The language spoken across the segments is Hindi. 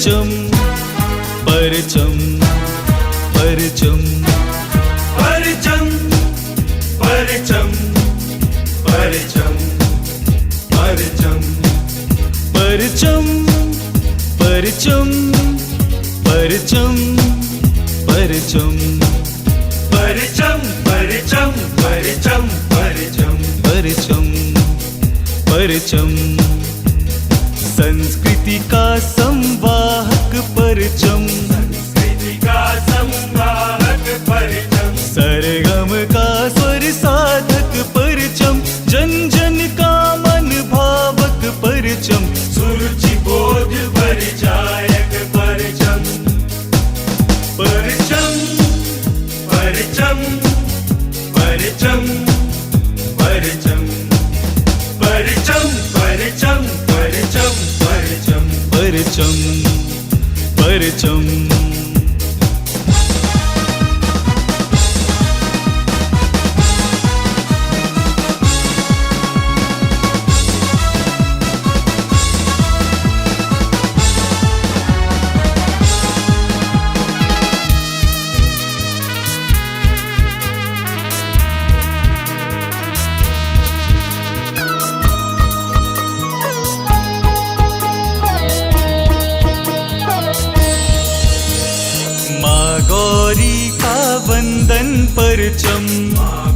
परचम परचम परचम परचम परचम परचम परचम परचम परचम परचम परचम परचम परचम परचम परचम परचम परचम संस्कृति का संवाहक परचम, संस्कृति का संवाहक परचम, सरगम का स्वर साधक परचम, जन जन का मन भावक परचम, सुरुचि बोध परिचायक परचम परचम परचम परचम परचम परचम परचम परचम परचम परचम परचम। परचम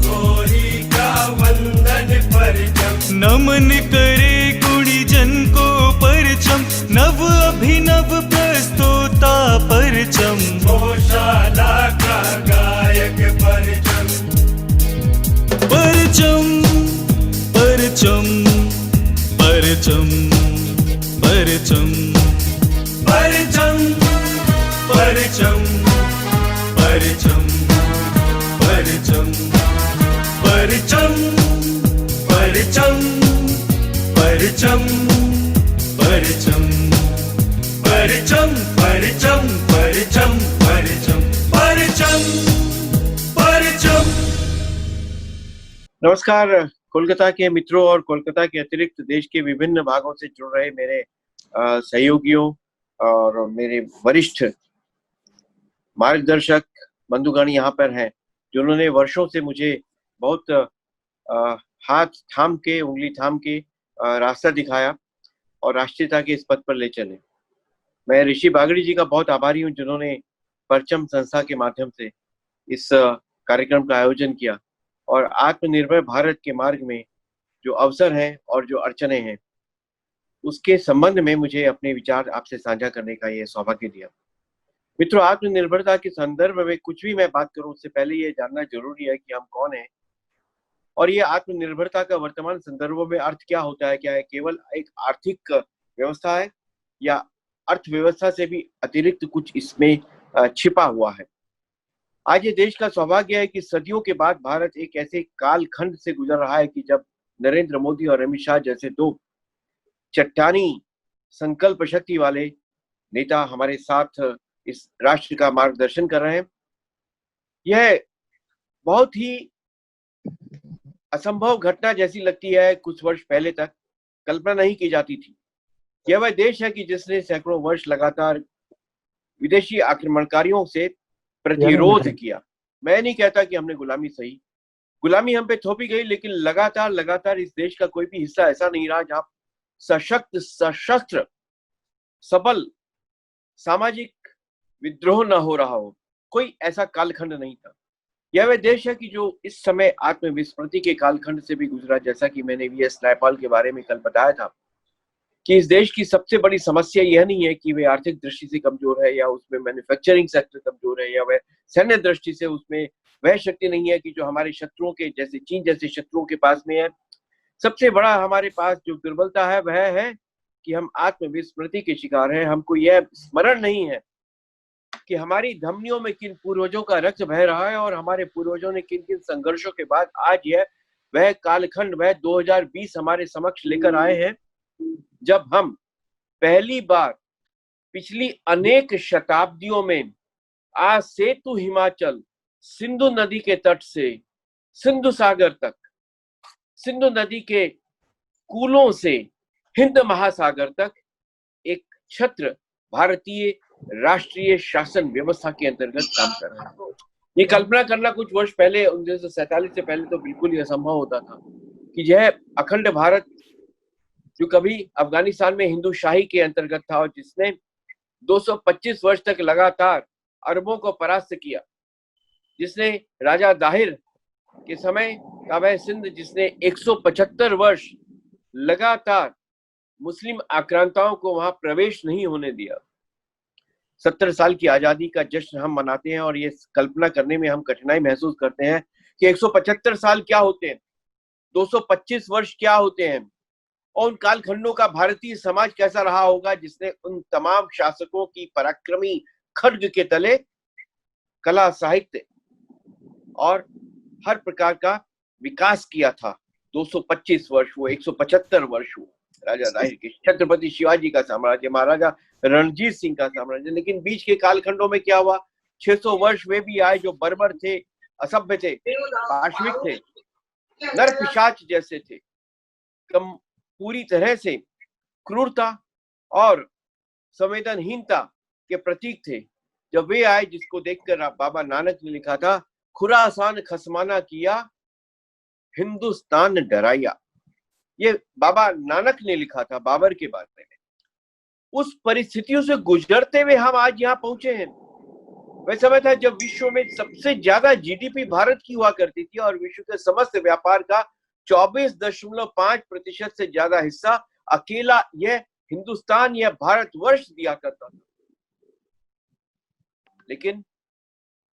गौरी का वंदन परचम, नमन करे गुणी जन को परचम, नव अभिनव प्रस्तोता परचम, गौशाला का गायक परचम परचम परचम परचम परचम परचम परचम परचम परचम परचम परचम परचम परचम परचम परचम परचम परचम परचम परचम। नमस्कार कोलकाता के मित्रों और कोलकाता के अतिरिक्त देश के विभिन्न भागों से जुड़ रहे मेरे सहयोगियों और मेरे वरिष्ठ मार्गदर्शक बंधुगण यहाँ पर हैं, जिन्होंने वर्षों से मुझे बहुत हाथ थाम के, उंगली थाम के रास्ता दिखाया और राष्ट्रीयता के इस पथ पर ले चले। मैं ऋषि बागड़ी जी का बहुत आभारी हूँ, जिन्होंने परचम संस्था के माध्यम से इस कार्यक्रम का आयोजन किया और आत्मनिर्भर भारत के मार्ग में जो अवसर हैं और जो अड़चने हैं उसके संबंध में मुझे अपने विचार आपसे साझा करने का ये सौभाग्य दिया। मित्रों, आत्मनिर्भरता के संदर्भ में कुछ भी मैं बात करूं उससे पहले ये जानना जरूरी है कि हम कौन हैं और ये आत्मनिर्भरता का वर्तमान संदर्भों में अर्थ क्या होता है। क्या है केवल एक आर्थिक व्यवस्था है या अर्थव्यवस्था से भी अतिरिक्त कुछ इसमें छिपा हुआ है। आज ये देश का सौभाग्य है कि सदियों के बाद भारत एक ऐसे कालखंड से गुजर रहा है कि जब नरेंद्र मोदी और अमित शाह जैसे दो चट्टानी संकल्प शक्ति वाले नेता हमारे साथ इस राष्ट्र का मार्गदर्शन कर रहे हैं। यह बहुत ही असंभव घटना जैसी लगती है। कुछ वर्ष पहले तक कल्पना नहीं की जाती थी। यह वह देश है कि जिसने सैकड़ों वर्ष लगातार विदेशी आक्रमणकारियों से प्रतिरोध किया। मैं नहीं कहता कि हमने गुलामी सही, गुलामी हम पे थोपी गई, लेकिन लगातार लगातार इस देश का कोई भी हिस्सा ऐसा नहीं रहा जहां सशक्त, सशस्त्र, सबल सामाजिक विद्रोह न हो रहा हो। कोई ऐसा कालखंड नहीं था। यह वह देश है कि जो इस समय आत्मविस्मृति के कालखंड से भी गुजरा। जैसा कि मैंने वीएस नायपाल के बारे में कल बताया था कि इस देश की सबसे बड़ी समस्या यह नहीं है कि वे आर्थिक दृष्टि से कमजोर है या उसमें मैन्युफैक्चरिंग सेक्टर कमजोर है या वह सैन्य दृष्टि से उसमें वह शक्ति नहीं है कि जो हमारे शत्रुओं के, जैसे चीन जैसे शत्रुओं के पास में है। सबसे बड़ा हमारे पास जो दुर्बलता है वह है कि हम आत्मविस्मृति के शिकार हैं। हमको यह स्मरण नहीं है कि हमारी धमनियों में किन पूर्वजों का रक्त बह रहा है और हमारे पूर्वजों ने किन किन संघर्षों के बाद आज यह वह कालखंड, वह 2020 हमारे समक्ष लेकर आए हैं, जब हम पहली बार पिछली अनेक शताब्दियों में आज सेतु हिमाचल, सिंधु नदी के तट से सिंधु सागर तक, सिंधु नदी के कूलों से हिंद महासागर तक एक छत्र भारतीय राष्ट्रीय शासन व्यवस्था के अंतर्गत काम कर रहा है। ये कल्पना करना कुछ वर्ष पहले 1947 से पहले तो बिल्कुल ही असंभव होता था कि यह अखंड भारत जो कभी अफगानिस्तान में हिंदू शाही के अंतर्गत था और जिसने 225 वर्ष तक लगातार अरबों को परास्त किया, जिसने राजा दाहिर के समय ताबे सिंध, जिसने 175 वर्ष लगातार मुस्लिम आक्रांताओं को वहां प्रवेश नहीं होने दिया। 70 साल की आजादी का जश्न हम मनाते हैं और ये कल्पना करने में हम कठिनाई महसूस करते हैं कि 175 साल क्या होते हैं, 225 वर्ष क्या होते हैं, और उन कालखंडों का भारतीय समाज कैसा रहा होगा जिसने उन तमाम शासकों की पराक्रमी खड्ग के तले कला, साहित्य और हर प्रकार का विकास किया था। 225 वर्ष वो 175 वर्ष हुआ राजा दाहिर के, छत्रपति शिवाजी का साम्राज्य, महाराजा रणजीत सिंह का साम्राज्य। लेकिन बीच के कालखंडों में क्या हुआ, 600 वर्ष वे भी आए जो बर्बर थे, असभ्य थे, पाशविक थे, नर पिशाच जैसे थे, पूरी तरह से क्रूरता और संवेदनहीनता के प्रतीक थे। जब वे आए, जिसको देखकर बाबा नानक ने लिखा था, खुरासान खसमाना किया, हिंदुस्तान डराया। ये बाबा नानक ने लिखा था बाबर के बारे में। उस परिस्थितियों से गुजरते हुए हम आज यहाँ पहुंचे हैं। वह समय था जब विश्व में सबसे ज्यादा जीडीपी भारत की हुआ करती थी और विश्व के समस्त व्यापार का 24.5% से ज्यादा हिस्सा अकेला यह हिंदुस्तान या भारतवर्ष दिया करता था। लेकिन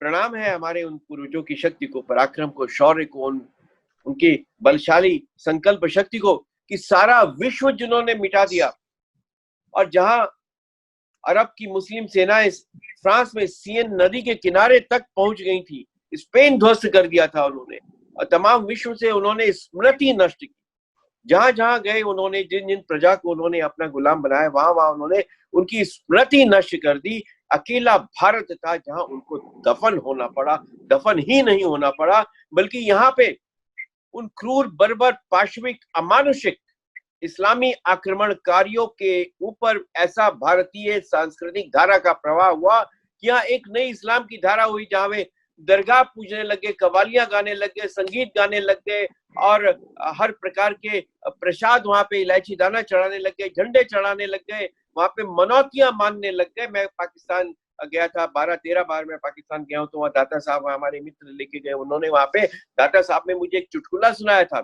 प्रणाम है हमारे उन पूर्वजों की शक्ति को, पराक्रम को, शौर्य को, उनकी बलशाली संकल्प शक्ति को, कि सारा विश्व जिन्होंने मिटा दिया। और जहां अरब की मुस्लिम सेनाएं फ्रांस में सीन नदी के किनारे तक पहुंच गई थी, स्पेन ध्वस्त कर दिया था उन्होंने, और तमाम विश्व से उन्होंने स्मृति नष्ट की। जहां जहां गए उन्होंने, जिन जिन प्रजा को उन्होंने अपना गुलाम बनाया, वहां वहां उन्होंने उनकी स्मृति नष्ट कर दी। अकेला भारत था जहां उनको दफन होना पड़ा, दफन ही नहीं होना पड़ा, बल्कि यहाँ पे उन क्रूर, बर्बर, पाशविक, अमानुषिक इस्लामी आक्रमणकारियों के ऊपर ऐसा भारतीय सांस्कृतिक धारा का प्रवाह हुआ कि यहाँ एक नई इस्लाम की धारा हुई, जहां वे दरगाह पूजने लगे, कवालियां गाने लगे, संगीत गाने लगे और हर प्रकार के प्रसाद वहां पे इलायची दाना चढ़ाने लग गए, झंडे चढ़ाने लग गए, वहां पे मनौतियां मानने लग गए। मैं पाकिस्तान गया था, 12-13 बार मैं पाकिस्तान गया हूँ, तो वहाँ दाता साहब हमारे मित्र लेके गए, उन्होंने वहां पे दाता साहब ने मुझे एक चुटकुला सुनाया था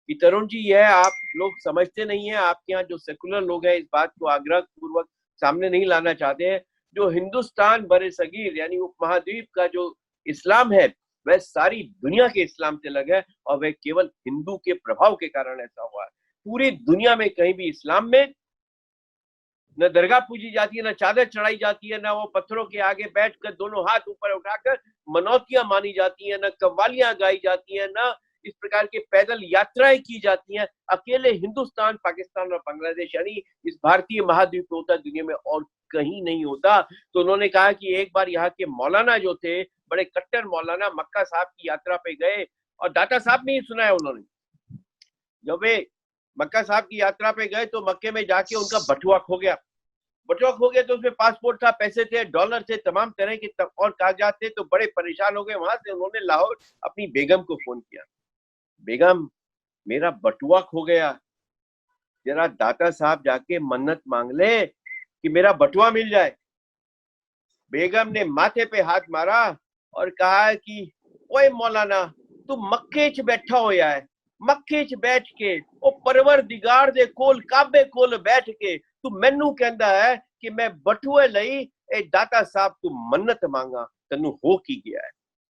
कि तरुण जी, यह आप लोग समझते नहीं है, आपके यहाँ जो सेकुलर लोग हैं इस बात को आग्रह पूर्वक सामने नहीं लाना चाहते हैं, जो हिंदुस्तान बरे सगीर यानी उपमहाद्वीप का जो इस्लाम है वह सारी दुनिया के इस्लाम से अलग है और वह केवल हिंदू के प्रभाव के कारण ऐसा हुआ है। पूरी दुनिया में कहीं भी इस्लाम में न दरगाह पूजी जाती है, न चादर चढ़ाई जाती है, न वो पत्थरों के आगे बैठकर दोनों हाथ ऊपर उठाकर मनौतियां मानी जाती हैं, न कव्वालियां गाई जाती हैं, न इस प्रकार के पैदल यात्राएं की जाती हैं। अकेले हिंदुस्तान, पाकिस्तान और बांग्लादेश यानी इस भारतीय महाद्वीप में होता, दुनिया में और कहीं नहीं होता। तो उन्होंने कहा कि एक बार यहाँ के मौलाना जो थे, बड़े कट्टर मौलाना, मक्का साहब की यात्रा पे गए और दाता साहब ने ही सुना है उन्होंने, जब वे मक्का साहब की यात्रा पे गए तो मक्के में जाके उनका बटुआ खो गया। बटुआ खो गया तो उसमें पासपोर्ट था, पैसे थे, डॉलर थे, तमाम तरह के और कागजात थे, तो बड़े परेशान हो गए। वहां से उन्होंने लाहौर अपनी बेगम को फोन किया, बेगम मेरा बटुआ खो गया, जरा दाता साहब जाके मन्नत मांग ले कि मेरा बटुआ मिल जाए। बेगम ने माथे पे हाथ मारा और कहा कि ओए मौलाना, तू मक्के च बैठा होया है, मक्के च बैठ के ओ परवरदिगार दे कोल, काबे कोल बैठ के तू मैनू कहंदा है कि मैं बटुए लई ए दाता साहब तू मन्नत मांगा, तन्नू हो की गया है।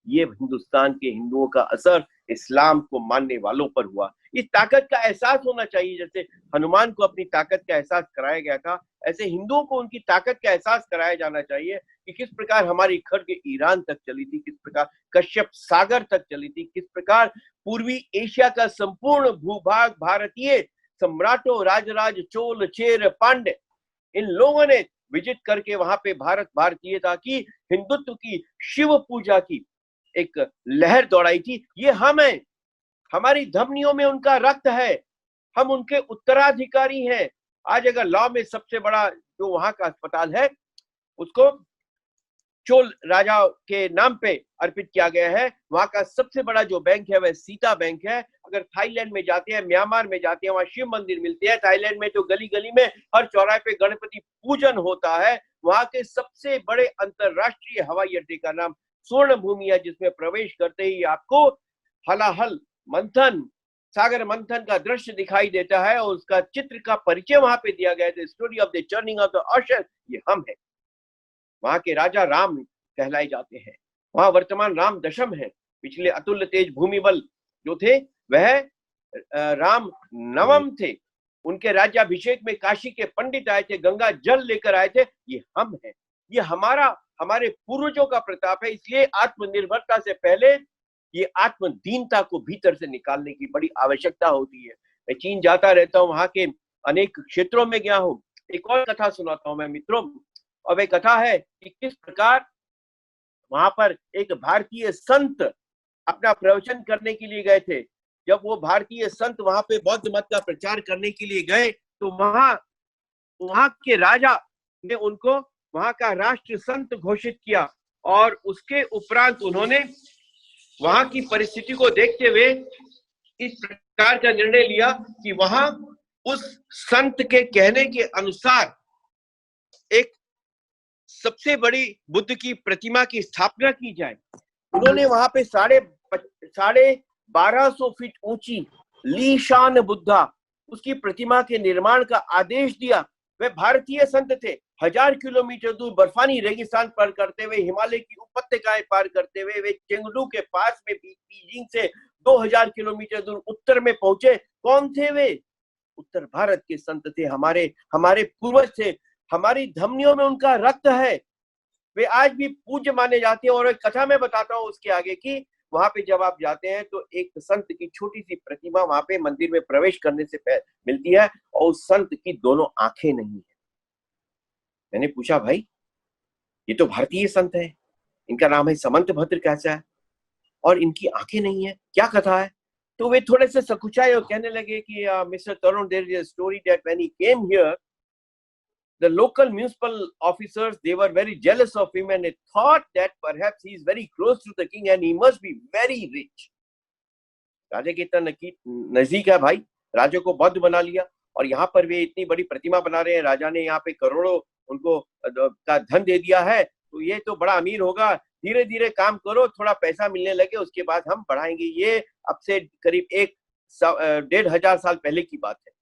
ये हिंदुस्तान के हिंदुओं का असर इस्लाम को मानने वालों पर हुआ। इस ताकत का एहसास होना चाहिए, जैसे हनुमान को अपनी ताकत का एहसास कराया गया था, ऐसे हिंदुओं को उनकी ताकत का एहसास कराया जाना चाहिए कि किस प्रकार हमारी खड्ग ईरान तक चली थी, किस प्रकार कश्यप सागर तक चली थी, किस प्रकार पूर्वी एशिया का संपूर्ण भूभाग भारतीय सम्राटों, राजराज, चोल, चेर, पांड्य, इन लोगों ने विजिट करके वहां पे भारतीयता की, हिंदुत्व की, शिव पूजा की एक लहर दौड़ाई थी। ये हम हैं, हमारी धमनियों में उनका रक्त है, हम उनके उत्तराधिकारी हैं। आज अगर लॉ में सबसे बड़ा जो वहां का अस्पताल है उसको चोल राजा के नाम पे अर्पित किया गया है। वहां का सबसे बड़ा जो बैंक है वह सीता बैंक है। अगर थाईलैंड में जाते हैं, म्यांमार में जाते हैं, वहां शिव मंदिर मिलते हैं। थाईलैंड में तो गली गली में हर चौराहे पे गणपति पूजन होता है। वहां के सबसे बड़े अंतरराष्ट्रीय हवाई अड्डे का नाम स्वर्ण भूमि है, जिसमें प्रवेश करते ही आपको हलाहल मंथन, सागर मंथन का दृश्य दिखाई देता है और उसका चित्र का परिचय वहां पे दिया गया है। Story of the churning of the ocean, ये हम है। वहां के राजा राम कहलाए जाते हैं। वहां वर्तमान राम दशम है। पिछले अतुल्य तेज भूमि बल जो थे वह राम नवम थे। उनके राज्याभिषेक में काशी के पंडित आए थे, गंगा जल लेकर आए थे। ये हम हैं। ये हमारे पूर्वजों का प्रताप है। इसलिए आत्मनिर्भरता से पहले ये आत्मदीनता को भीतर से निकालने की बड़ी आवश्यकता होती है। मैं चीन जाता रहता हूँ, वहां के अनेक क्षेत्रों में गया हूँ। एक और कथा सुनाता हूँ मैं मित्रों, और वह कथा है कि किस प्रकार वहां पर एक भारतीय संत अपना प्रवचन करने के लिए गए थे। जब वो भारतीय संत वहां पे बौद्ध मत का प्रचार करने के लिए गए तो वहां के राजा ने उनको वहां का राष्ट्र संत घोषित किया और उसके उपरांत उन्होंने वहां की परिस्थिति को देखते हुए इस प्रकार का निर्णय लिया कि वहां उस संत के कहने के अनुसार एक सबसे बड़ी बुद्ध की प्रतिमा की स्थापना की जाए। उन्होंने वहां पे 1250 फीट ऊंची लीशान बुद्धा, उसकी प्रतिमा के निर्माण का आदेश दिया। वे भारतीय संत थे। 1000 किलोमीटर दूर बर्फानी रेगिस्तान पार करते हुए, हिमालय की उपत्यकाएं पार करते हुए वे चेंगडू के पास में बीजिंग से 2000 किलोमीटर दूर उत्तर में पहुंचे। कौन थे वे? उत्तर भारत के संत थे। हमारे पूर्वज थे। हमारी धमनियों में उनका रक्त है। वे आज भी पूज्य माने जाते हैं। और एक कथा मैं बताता हूँ उसके आगे की। वहां पे जब आप जाते हैं तो एक संत की छोटी सी प्रतिमा वहां पे मंदिर में प्रवेश करने से मिलती है और उस संत की दोनों आंखें नहीं है। मैंने पूछा, भाई ये तो भारतीय संत है, इनका नाम है समंत भद्र कैसा है और इनकी आंखें नहीं है, क्या कथा है? तो वे थोड़े से सकुचाए और कहने लगे कि mister Tarun, there is a story that when he came here, the local municipal officers, they were very jealous of him and they thought that perhaps he is very close to the king and he must be very rich. राजा के इतना नजदीक है भाई, राजा को बौद्ध बना लिया और यहाँ पर वे इतनी बड़ी प्रतिमा बना रहे हैं। राजा ने यहाँ पे करोड़ों उनको का धन दे दिया है, तो ये तो बड़ा अमीर होगा। धीरे धीरे काम करो, थोड़ा पैसा मिलने लगे, उसके बाद हम बढ़ाएंगे। ये अब से करीब 1,500 साल पहले की बात है।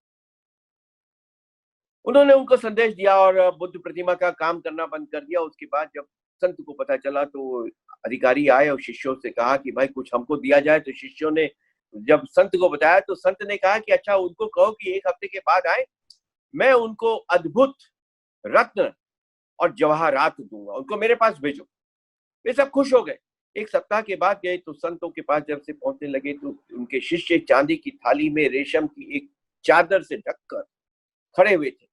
उन्होंने उनको संदेश दिया और बुद्ध प्रतिमा का काम करना बंद कर दिया। उसके बाद जब संत को पता चला तो अधिकारी आए और शिष्यों से कहा कि भाई कुछ हमको दिया जाए। तो शिष्यों ने जब संत को बताया तो संत ने कहा कि अच्छा, उनको कहो कि 1 हफ्ते के बाद आए, मैं उनको अद्भुत रत्न और जवाहरात दूंगा, उनको मेरे पास भेजो। वे सब खुश हो गए। 1 सप्ताह के बाद गए तो संतों के पास जब से पहुंचने लगे तो उनके शिष्य चांदी की थाली में रेशम की एक चादर से ढककर खड़े हुए थे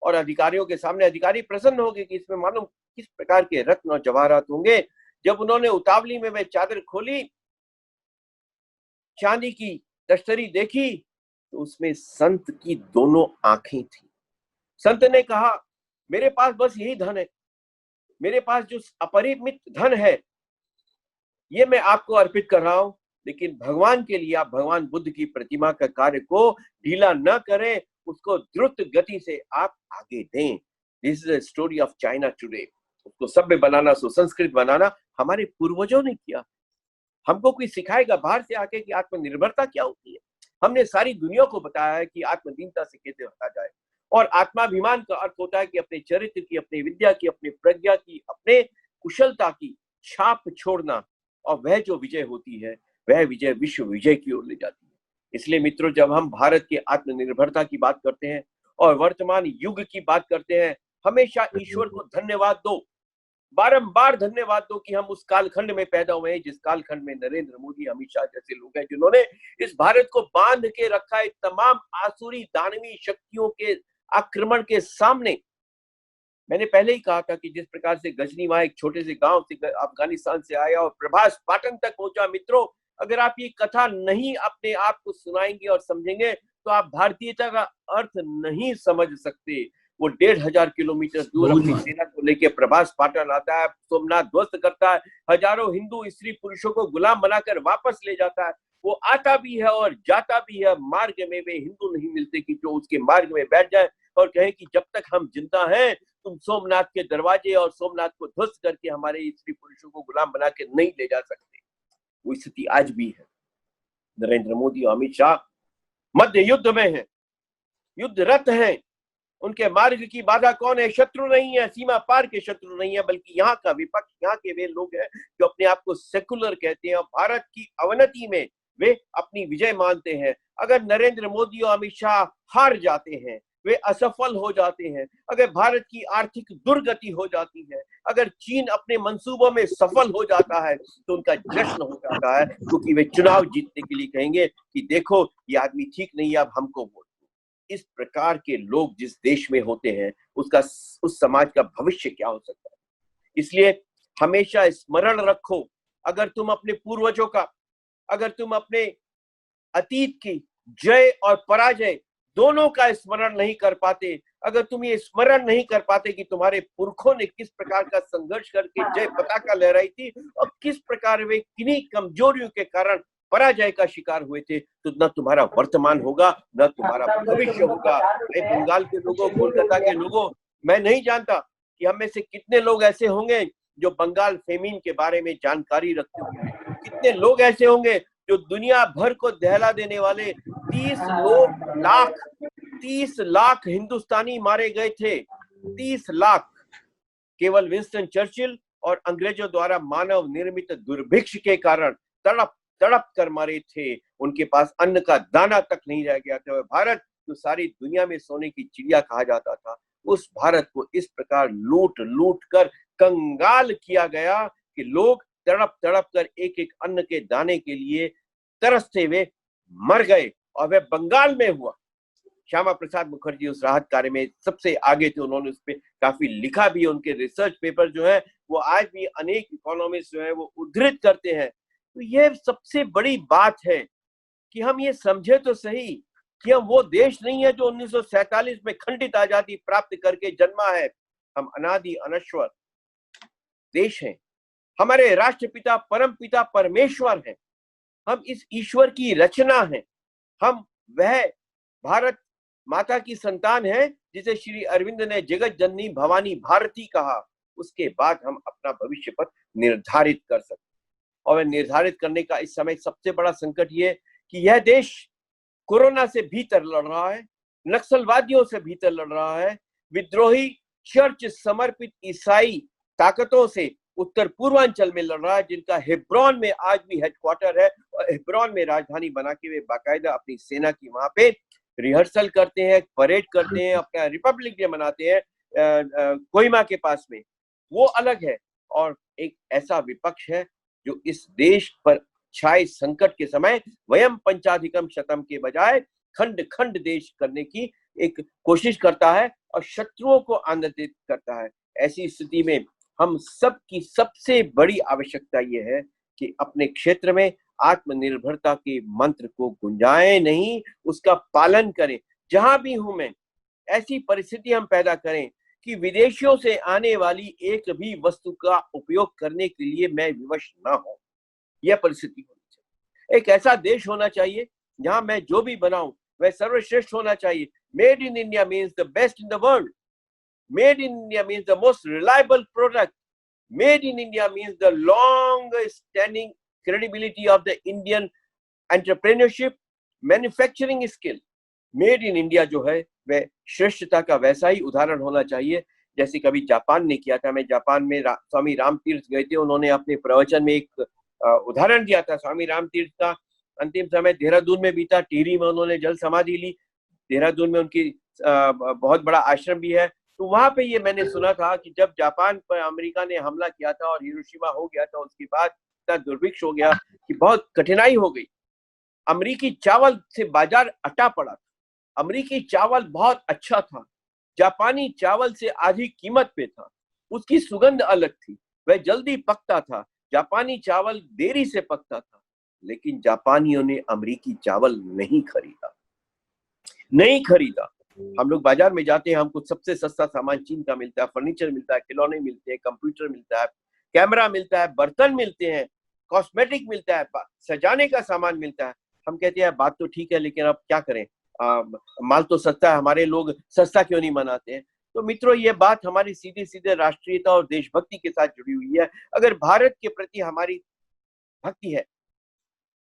और अधिकारियों के सामने अधिकारी प्रसन्न हो गए कि इसमें मालूम किस प्रकार के रत्न और जवाहरात होंगे। जब उन्होंने उतावली में वह चादर खोली, चांदी की तश्तरी देखी तो उसमें संत की दोनों आंखें थी। संत ने कहा, मेरे पास बस यही धन है, मेरे पास जो अपरिमित धन है ये मैं आपको अर्पित कर रहा हूं, लेकिन भगवान के लिए आप भगवान बुद्ध की प्रतिमा का कार्य को ढीला न करें, उसको द्रुत गति से आप आगे दें। This is a story of China today. उसको सभ्य बनाना, सुसंस्कृत बनाना हमारे पूर्वजों ने किया। हमको कोई सिखाएगा बाहर से आके कि आत्मनिर्भरता क्या होती है? हमने सारी दुनिया को बताया है कि आत्मदीनता से कैसे हटा जाए। और आत्माभिमान का अर्थ होता है कि अपने चरित्र की, अपनी विद्या की, अपनी प्रज्ञा की, अपने कुशलता की छाप छोड़ना, और वह जो विजय होती है वह विजय विश्व विजय की ओर ले जाती है। इसलिए मित्रों, जब हम भारत के आत्मनिर्भरता की बात करते हैं और वर्तमान युग की बात करते हैं, हमेशा ईश्वर को धन्यवाद दो, बारंबार धन्यवाद दो कि हम उस कालखंड में पैदा हुए हैं जिस कालखंड में नरेंद्र मोदी, अमित शाह जैसे लोग हैं जिन्होंने इस भारत को बांध के रखा है तमाम आसुरी दानवी शक्तियों के आक्रमण के सामने। मैंने पहले ही कहा था कि जिस प्रकार से गजनी वहां एक छोटे से गांव से अफगानिस्तान से आया और प्रभास पाटन तक पहुंचा। मित्रों, अगर आप ये कथा नहीं अपने आप को सुनाएंगे और समझेंगे तो आप भारतीयता का अर्थ नहीं समझ सकते। वो 1500 किलोमीटर दूर अपनी सेना को लेकर प्रभास पाटन आता है, सोमनाथ ध्वस्त करता है, हजारों हिंदू स्त्री पुरुषों को गुलाम बनाकर वापस ले जाता है। वो आता भी है और जाता भी है, मार्ग में वे हिंदू नहीं मिलते कि जो उसके मार्ग में बैठ जाए और कहे कि जब तक हम जिंदा हैं तुम सोमनाथ के दरवाजे और सोमनाथ को ध्वस्त करके हमारे स्त्री पुरुषों को गुलाम बना के नहीं ले जा सकते। वो स्थिति आज भी है। नरेंद्र मोदी और अमित शाह मध्य युद्ध में हैं, युद्धरत हैं। उनके मार्ग की बाधा कौन है? शत्रु नहीं है, सीमा पार के शत्रु नहीं है, बल्कि यहाँ का विपक्ष, यहाँ के वे लोग हैं जो अपने आप को सेकुलर कहते हैं और भारत की अवनति में वे अपनी विजय मानते हैं। अगर नरेंद्र मोदी और अमित शाह हार जाते हैं, वे असफल हो जाते हैं, अगर भारत की आर्थिक दुर्गति हो जाती है, अगर चीन अपने मंसूबों में सफल हो जाता है तो उनका जश्न हो जाता है, क्योंकि वे चुनाव जीतने के लिए कहेंगे कि देखो ये आदमी ठीक नहीं है, अब हमको वोट। इस प्रकार के लोग जिस देश में होते हैं उसका उस समाज का भविष्य क्या हो सकता है? इसलिए हमेशा स्मरण रखो, अगर तुम अपने पूर्वजों का, अगर तुम अपने अतीत की जय और पराजय दोनों का स्मरण नहीं कर पाते, अगर तुम ये स्मरण नहीं कर पाते कि तुम्हारे पुरखों ने किस प्रकार का संघर्ष करके जय पताका लहराई थी और किस प्रकार वे किन्हीं कमजोरियों के कारण पराजय का शिकार हुए थे, तो न तुम्हारा वर्तमान होगा न तुम्हारा भविष्य होगा। बंगाल के लोगों, कोलकाता के लोगों, मैं नहीं जानता कि हम में से कितने लोग ऐसे होंगे जो बंगाल फेमिन के बारे में जानकारी रखते होंगे, कितने लोग ऐसे होंगे जो दुनिया भर को दहला देने वाले 30 लाख हिंदुस्तानी मारे गए थे, 30 लाख केवल विंस्टन चर्चिल और अंग्रेजों द्वारा मानव निर्मित दुर्भिक्ष के कारण तड़प तड़प कर मारे थे। उनके पास अन्न का दाना तक नहीं रह गया था। भारत जो सारी दुनिया में सोने की चिड़िया कहा जाता था, उस भारत को इस प्रकार लूट लूट कर कंगाल किया गया कि लोग तड़प तड़प कर एक एक अन्न के दाने के लिए तरसते हुए मर गए। और वह बंगाल में हुआ। श्यामा प्रसाद मुखर्जी उस राहत कार्य में सबसे आगे थे, उन्होंने उस पर काफी लिखा भी। उनके रिसर्च पेपर जो है वो आज भी अनेक इकोनॉमिस्ट जो है वो उद्धृत करते हैं। तो ये सबसे बड़ी बात है कि हम ये समझे तो सही कि हम वो देश नहीं है जो 1947 में खंडित आजादी प्राप्त करके जन्मा है। हम अनादि अनश्वर देश हैं। हमारे राष्ट्रपिता परम पिता परमेश्वर हैं। हम इस ईश्वर की रचना हैं। हम वह भारत माता की संतान है जिसे श्री अरविंद ने जगत जननी भवानी भारती कहा। उसके बाद हम अपना भविष्य पथ निर्धारित कर सकते। और वह निर्धारित करने का इस समय सबसे बड़ा संकट ये कि यह देश कोरोना से भीतर लड़ रहा है, नक्सलवादियों से भीतर लड़ रहा है, विद्रोही चर्च समर्पित ईसाई ताकतों से उत्तर पूर्वांचल में लड़ रहा है, जिनका हिब्रोन में आज भी हेडक्वार्टर है। और हिब्रोन में राजधानी बना के वे बाकायदा अपनी सेना की वहां पे रिहर्सल करते हैं, परेड करते हैं, अपना रिपब्लिक डे मनाते हैं कोहिमा के पास में। वो अलग है। और एक ऐसा विपक्ष है जो इस देश पर छाए संकट के समय वयम पंचाधिकम शतम के बजाय खंड खंड देश करने की एक कोशिश करता है और शत्रुओं को आनंदित करता है। ऐसी स्थिति में हम सब की सबसे बड़ी आवश्यकता यह है कि अपने क्षेत्र में आत्मनिर्भरता के मंत्र को गुंजाएं नहीं, उसका पालन करें। जहां भी हूं मैं, ऐसी परिस्थिति हम पैदा करें कि विदेशियों से आने वाली एक भी वस्तु का उपयोग करने के लिए मैं विवश ना हो। यह परिस्थिति होनी चाहिए। एक ऐसा देश होना चाहिए जहां मैं जो भी बनाऊं वह सर्वश्रेष्ठ होना चाहिए। Made in India means the best in the world. Made in India means the most reliable product. Made in India means the long standing credibility of the Indian entrepreneurship, manufacturing skill। Made in India जो है वह श्रेष्ठता का वैसा ही उदाहरण होना चाहिए जैसे कभी जापान ने किया था। मैं जापान में स्वामी राम तीर्थ गए थे। उन्होंने अपने प्रवचन में एक उदाहरण दिया था। स्वामी राम तीर्थ का अंतिम समय देहरादून में बीता। टिहरी में उन्होंने जल समाधि ली। देहरादून में उनकी बहुत बड़ा आश्रम भी है। तो वहां पे ये मैंने सुना था कि जब जापान पर अमेरिका ने हमला किया था और हिरोशिमा हो गया था, उसके बाद इतना दुर्भिक्ष हो गया कि बहुत कठिनाई हो गई। अमेरिकी चावल से बाजार अटा पड़ा था। अमेरिकी चावल बहुत अच्छा था, जापानी चावल से आधी कीमत पे था। उसकी सुगंध अलग थी, वह जल्दी पकता था। जापानी चावल देरी से पकता था, लेकिन जापानियों ने अमेरिकी चावल नहीं खरीदा। हम लोग बाजार में जाते हैं, हमको सबसे सस्ता सामान चीन का मिलता है, फर्नीचर मिलता है, खिलौने मिलते हैं, कंप्यूटर मिलता है, कैमरा मिलता है, बर्तन मिलते हैं, कॉस्मेटिक मिलता है, सजाने का सामान मिलता है। हम कहते हैं बात तो ठीक है, लेकिन अब क्या करें, माल तो सस्ता है, हमारे लोग सस्ता क्यों नहीं मनाते हैं। तो मित्रों, ये बात हमारी सीधे सीधे राष्ट्रीयता और देशभक्ति के साथ जुड़ी हुई है। अगर भारत के प्रति हमारी भक्ति है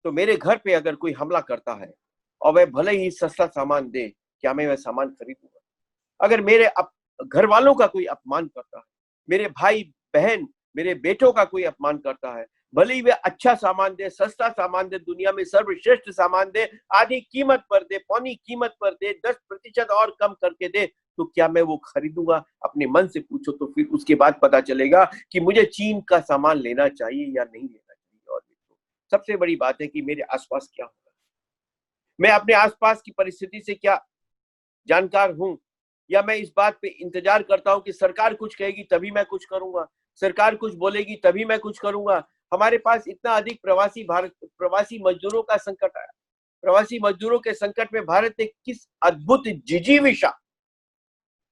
तो मेरे घर पे अगर कोई हमला करता है और वह भले ही सस्ता सामान दे, क्या मैं वह सामान खरीदूंगा? अगर मेरे घर वालों का कोई अपमान करता है, मेरे भाई बहन, मेरे बेटों का कोई अपमान करता है, भले ही वे अच्छा सामान दे, सस्ता सामान दे, दुनिया में सर्वश्रेष्ठ सामान दे, आधी कीमत पर दे, पौनी कीमत पर दे, 10% और कम करके दे, तो क्या मैं वो खरीदूंगा? अपने मन से पूछो, तो फिर उसके बाद पता चलेगा कि मुझे चीन का सामान लेना चाहिए या नहीं लेना चाहिए। और सबसे बड़ी बात है कि मेरे आसपास क्या होगा, मैं अपने आसपास की परिस्थिति से क्या जानकार हूं, या मैं इस बात पे इंतजार करता हूं कि सरकार कुछ कहेगी तभी मैं कुछ करूंगा, सरकार कुछ बोलेगी तभी मैं कुछ करूंगा। हमारे पास इतना अधिक प्रवासी मजदूरों का संकट आया। प्रवासी मजदूरों के संकट में भारत ने किस अद्भुत जिजीविषा,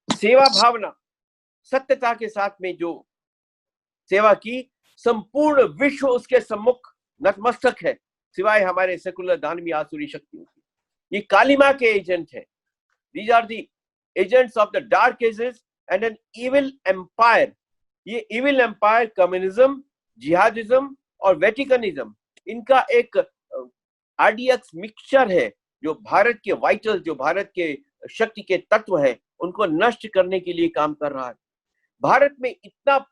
सेवा भावना, सत्यता के साथ में जो सेवा की, संपूर्ण विश्व उसके सम्मुख नतमस्तक है, सिवाय हमारे सेकुलर दानवी आसुरी शक्तियों की। ये काली मां के एजेंट है। These are the agents of the dark ages and an evil empire. ये evil empire कम्युनिज्म, जिहादिज्म और वेटिकनिज्म, इनका एक RDX मिक्सचर है, जो भारत के वाइटल, जो भारत के शक्ति के तत्व है, उनको नष्ट करने के लिए काम कर रहा है। भारत में इतना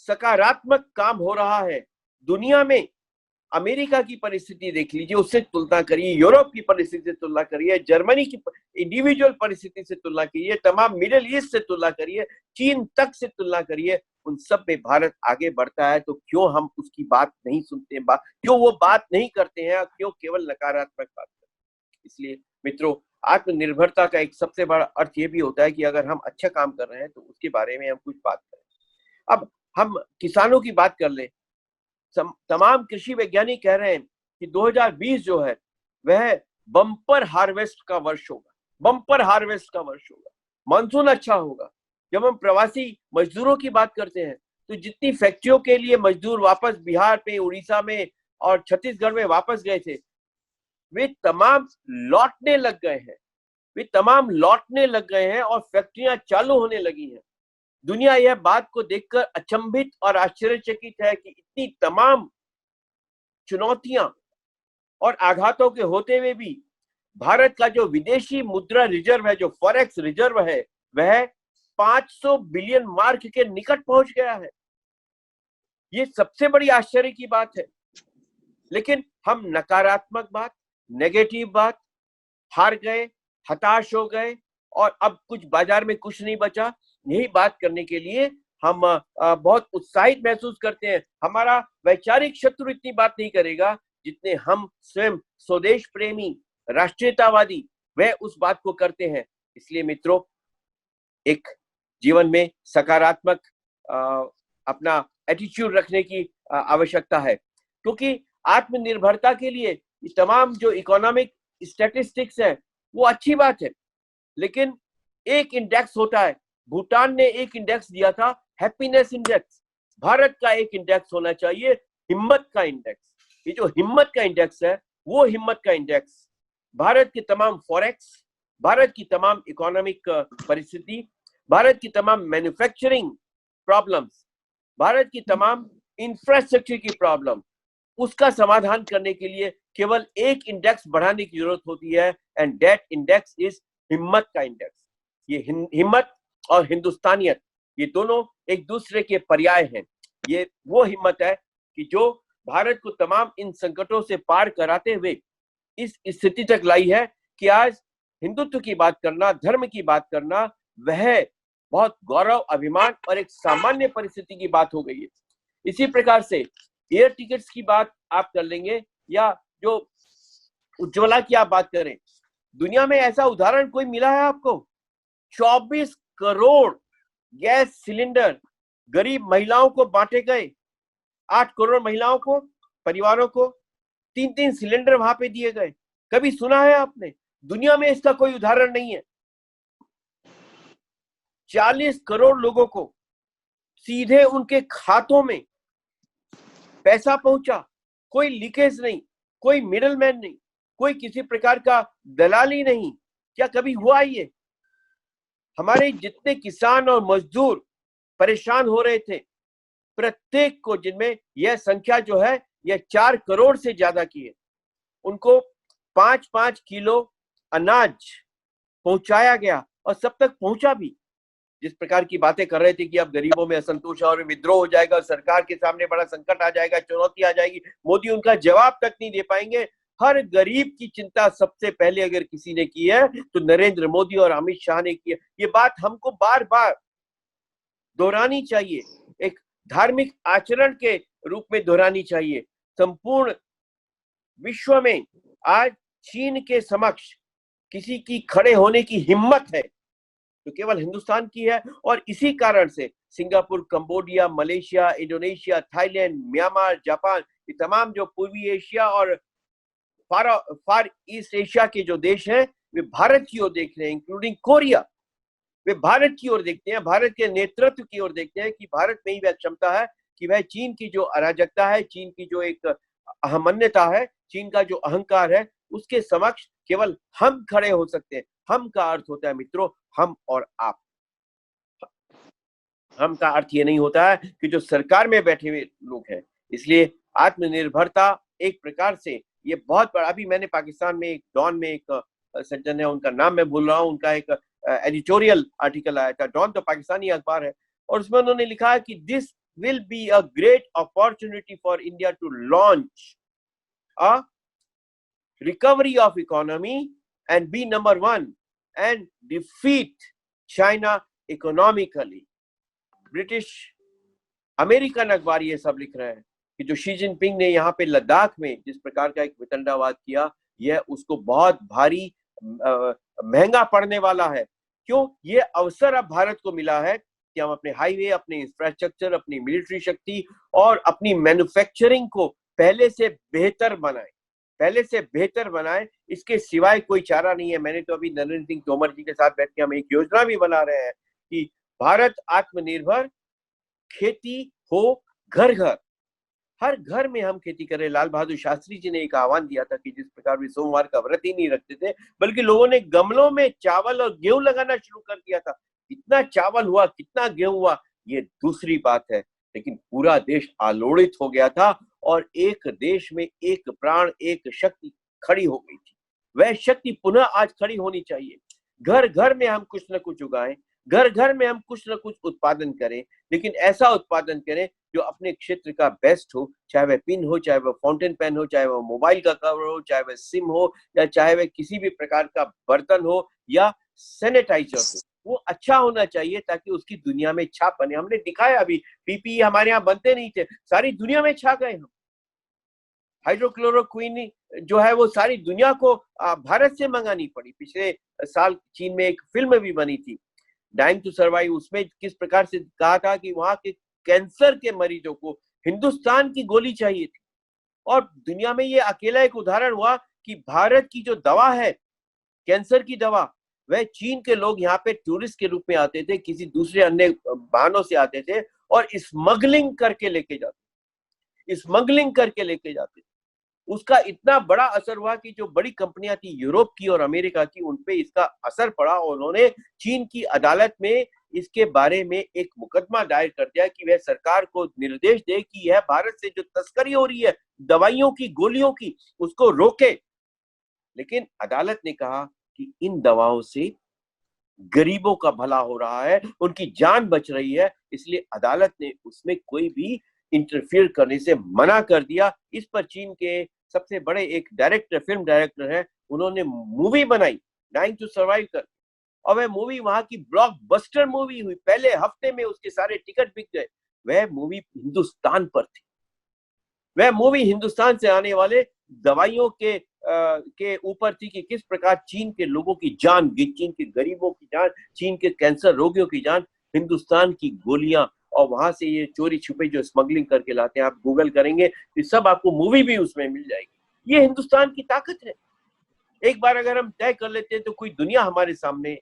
सकारात्मक काम हो रहा है, दुनिया में अमेरिका की परिस्थिति देख लीजिए, उससे तुलना करिए, यूरोप की परिस्थिति से तुलना करिए, जर्मनी की इंडिविजुअल परिस्थिति से तुलना करिए, तमाम मिडिल ईस्ट से तुलना करिए, चीन तक से तुलना करिए, उन सब में भारत आगे बढ़ता है। तो क्यों हम उसकी बात नहीं सुनते हैं, क्यों वो बात नहीं करते हैं, क्यों केवल नकारात्मक बात करते हैं? इसलिए मित्रों, आत्मनिर्भरता का एक सबसे बड़ा अर्थ ये भी होता है कि अगर हम अच्छा काम कर रहे हैं तो उसके बारे में हम कुछ बात करें। अब हम किसानों की बात कर ले। तमाम कृषि वैज्ञानिक कह रहे हैं कि 2020 जो है वह बम्पर हार्वेस्ट का वर्ष होगा, बम्पर हार्वेस्ट का वर्ष होगा, मानसून अच्छा होगा। जब हम प्रवासी मजदूरों की बात करते हैं तो जितनी फैक्ट्रियों के लिए मजदूर वापस बिहार में, उड़ीसा में और छत्तीसगढ़ में वापस गए थे, वे तमाम लौटने लग गए हैं, वे तमाम लौटने लग गए हैं और फैक्ट्रियां चालू होने लगी हैं। दुनिया यह बात को देखकर अचंभित और आश्चर्यचकित है कि इतनी तमाम चुनौतियां और आघातों के होते हुए भी भारत का जो विदेशी मुद्रा रिजर्व है, जो फॉरेक्स रिजर्व है, वह 500 बिलियन मार्क के निकट पहुंच गया है। ये सबसे बड़ी आश्चर्य की बात है। लेकिन हम नकारात्मक बात, नेगेटिव बात, हार गए, हताश हो गए और अब कुछ बाजार में कुछ नहीं बचा, यही बात करने के लिए हम बहुत उत्साहित महसूस करते हैं। हमारा वैचारिक शत्रु इतनी बात नहीं करेगा जितने हम स्वयं स्वदेश प्रेमी, राष्ट्रीयतावादी, वह उस बात को करते हैं। इसलिए मित्रों, एक जीवन में सकारात्मक अपना एटीट्यूड रखने की आवश्यकता है, क्योंकि आत्मनिर्भरता के लिए तमाम जो इकोनॉमिक स्टैटिस्टिक्स है वो अच्छी बात है, लेकिन एक इंडेक्स होता है। भूटान ने एक इंडेक्स दिया था, हैप्पीनेस इंडेक्स। भारत का एक इंडेक्स होना चाहिए, हिम्मत का इंडेक्स। ये जो हिम्मत का इंडेक्स है, वो हिम्मत का इंडेक्स भारत की तमाम फॉरेक्स, भारत की तमाम इकोनॉमिक परिस्थिति, भारत की तमाम मैन्युफैक्चरिंग प्रॉब्लम्स, भारत की तमाम इंफ्रास्ट्रक्चर की प्रॉब्लम, उसका समाधान करने के लिए केवल एक इंडेक्स बढ़ाने की जरूरत होती है, एंड दैट इंडेक्स इज हिम्मत का इंडेक्स। ये हिम्मत और हिंदुस्तानियत, ये दोनों एक दूसरे के पर्याय हैं। ये वो हिम्मत है कि जो भारत को तमाम इन संकटों से पार कराते हुए इस स्थिति तक लाई है कि आज हिंदुत्व की बात करना, धर्म की बात करना, वह बहुत गौरव, अभिमान और एक सामान्य परिस्थिति की बात हो गई है। इसी प्रकार से एयर टिकट्स की बात आप कर लेंगे, या जो उज्ज्वला की आप बात करें, दुनिया में ऐसा उदाहरण कोई मिला है आपको? 24 करोड़ गैस सिलेंडर गरीब महिलाओं को बांटे गए, 8 करोड़ महिलाओं को, परिवारों को 3-3 सिलेंडर वहां पे दिए गए। कभी सुना है आपने? दुनिया में इसका कोई उदाहरण नहीं है। 40 करोड़ लोगों को सीधे उनके खातों में पैसा पहुंचा, कोई लीकेज नहीं, कोई मिडलमैन नहीं, कोई किसी प्रकार का दलाली नहीं। क्या कभी हुआ ये? हमारे जितने किसान और मजदूर परेशान हो रहे थे, प्रत्येक को, जिनमें यह संख्या जो है यह 4 करोड़ से ज्यादा की है, उनको 5-5 किलो अनाज पहुंचाया गया और सब तक पहुंचा भी। जिस प्रकार की बातें कर रहे थे कि अब गरीबों में असंतोष और विद्रोह हो जाएगा, सरकार के सामने बड़ा संकट आ जाएगा, चुनौती आ जाएगी, मोदी उनका जवाब तक नहीं दे पाएंगे। हर गरीब की चिंता सबसे पहले अगर किसी ने की है तो नरेंद्र मोदी और अमित शाह ने की है। ये बात हमको बार बार दोहरानी चाहिए, एक धार्मिक आचरण के रूप में दोहरानी चाहिए। संपूर्ण विश्व में आज चीन के समक्ष किसी की खड़े होने की हिम्मत है तो केवल हिंदुस्तान की है। और इसी कारण से Singapore, Cambodia, Malaysia, Indonesia, Thailand, Myanmar, Japan, ये तमाम जो पूर्वी एशिया और फार ईस्ट एशिया के जो देश हैं वे भारत की ओर देख रहे हैं, इंक्लूडिंग कोरिया। वे भारत की ओर देखते हैं, भारत के नेतृत्व की ओर देखते हैं कि भारत में ही वह क्षमता है कि वह चीन की जो अराजकता है, चीन की जो एक अहमन्यता है, चीन का जो अहंकार है, उसके समक्ष केवल हम खड़े हो सकते हैं। हम का अर्थ होता है मित्रों, हम और आप। हम का अर्थ ये नहीं होता है कि जो सरकार में बैठे हुए लोग हैं। इसलिए आत्मनिर्भरता एक प्रकार से ये बहुत बड़ा, अभी मैंने पाकिस्तान में एक डॉन में एक सज्जन है, उनका नाम मैं भूल रहा हूँ, उनका एक एडिटोरियल आर्टिकल आया था, डॉन तो पाकिस्तानी अखबार है, और उसमें उन्होंने लिखा है कि this will be a great opportunity for India to launch a recovery of economy and be number 1 and defeat China economically. British American अखबार ये सब लिख रहे हैं कि जो शी जिनपिंग ने यहाँ पे लद्दाख में जिस प्रकार का एक वितंडावाद किया, यह उसको बहुत भारी महंगा पड़ने वाला है। क्यों? ये अवसर अब भारत को मिला है कि हम अपने हाईवे, अपने इंफ्रास्ट्रक्चर, अपनी मिलिट्री शक्ति और अपनी मैन्युफैक्चरिंग को पहले से बेहतर बनाए। इसके सिवाय कोई चारा नहीं है। मैंने तो अभी नरेंद्र सिंह तोमर जी के साथ बैठ के हम एक योजना भी बना रहे हैं कि भारत आत्मनिर्भर खेती हो, घर घर, हर घर में हम खेती करें। लाल बहादुर शास्त्री जी ने एक आह्वान दिया था कि जिस प्रकार वे सोमवार का व्रत ही नहीं रखते थे, बल्कि लोगों ने गमलों में चावल और गेहूं लगाना शुरू कर दिया था। कितना चावल हुआ, कितना गेहूं हुआ, ये दूसरी बात है, लेकिन पूरा देश आलोड़ित हो गया था और एक देश में एक प्राण, एक शक्ति खड़ी हो गई थी। वह शक्ति पुनः आज खड़ी होनी चाहिए। घर घर में हम कुछ न कुछ उगाएं, घर घर में हम कुछ न कुछ उत्पादन करें, लेकिन ऐसा उत्पादन करें जो अपने क्षेत्र का बेस्ट हो, चाहे वह पिन हो, चाहे वह फाउंटेन पेन हो, चाहे वह मोबाइल का कवर हो, चाहे वह सिम हो, या चाहे वह किसी भी प्रकार का बर्तन हो या सैनिटाइजर हो। वो अच्छा होना चाहिए ताकि उसकी दुनिया में छाप बने। हमने दिखाया अभी पीपीई हमारे यहाँ बनते नहीं थे, सारी दुनिया में छा गए हम। हाइड्रोक्लोरोक्विन जो है वो सारी दुनिया को भारत से मंगानी पड़ी। पिछले साल चीन में एक फिल्म भी बनी थी, डाइंग टू सर्वाइव, उसमें किस प्रकार से कहा था कि वहां के कैंसर के मरीजों को हिंदुस्तान की गोली चाहिए थी। और दुनिया में ये अकेला एक उदाहरण हुआ कि भारत की जो दवा है, कैंसर की दवा, वह चीन के लोग यहाँ पे टूरिस्ट के रूप में आते थे, किसी दूसरे अन्य बहानों से आते थे और स्मगलिंग करके लेके जाते। उसका इतना बड़ा असर हुआ कि जो बड़ी कंपनियां थी यूरोप की और अमेरिका की, उनपे इसका असर पड़ा और उन्होंने चीन की अदालत में इसके बारे में एक मुकदमा दायर कर दिया कि वह सरकार को निर्देश दे कि यह भारत से जो तस्करी हो रही है दवाइयों की, गोलियों की, उसको रोके। लेकिन अदालत ने कहा कि इन दवाओं से गरीबों का भला हो रहा है, उनकी जान बच रही है, इसलिए अदालत ने उसमें कोई भी इंटरफियर करने से मना कर दिया। इस पर चीन के सबसे बड़े एक डायरेक्टर, फिल्म डायरेक्टर है, उन्होंने मूवी बनाई डाइंग टू सर्वाइव कर, और वह मूवी वहां की ब्लॉकबस्टर मूवी हुई। पहले हफ्ते में उसके सारे टिकट बिक गए। वह मूवी हिंदुस्तान पर थी। वह मूवी हिंदुस्तान से आने वाले दवाइयों के ऊपर थी कि किस प्रकार चीन के लोगों की जान, चीन के गरीबों की जान, चीन के कैंसर रोगियों की जान, हिंदुस्तान की गोलियां, और वहां से ये चोरी छुपे जो स्मगलिंग करके लाते हैं, आप गूगल करेंगे तो सब आपको मूवी भी उसमें मिल जाएगी। ये हिंदुस्तान की ताकत है। एक बार अगर हम तय कर लेते हैं तो कोई दुनिया हमारे सामने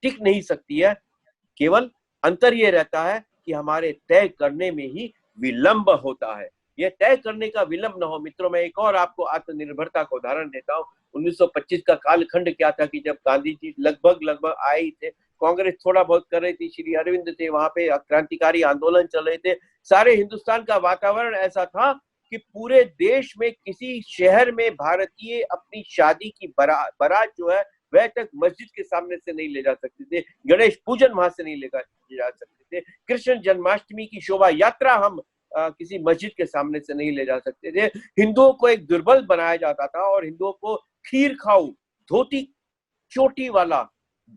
टिक नहीं सकती है। केवल अंतर ये रहता है कि हमारे तय करने में ही विलंब होता है। यह तय करने का विलंब न हो। मित्रों, मैं एक और आपको आत्मनिर्भरता का उदाहरण देता हूं। 1925 का कालखंड क्या था कि जब गांधी जी लगभग आए ही थे, कांग्रेस थोड़ा बहुत कर रही थी, श्री अरविंद थे, वहां पे क्रांतिकारी आंदोलन चल रहे थे। सारे हिंदुस्तान का वातावरण ऐसा था कि पूरे देश में किसी शहर में भारतीय अपनी शादी की बारात जो है वह तक मस्जिद के सामने से नहीं ले जा सकते थे, गणेश पूजन वहां से नहीं ले जा सकते थे, कृष्ण जन्माष्टमी की शोभा यात्रा हम किसी मस्जिद के सामने से नहीं ले जा सकते थे। हिंदुओं को एक दुर्बल बनाया जाता था और हिंदुओं को खीर खाऊ, धोती चोटी वाला,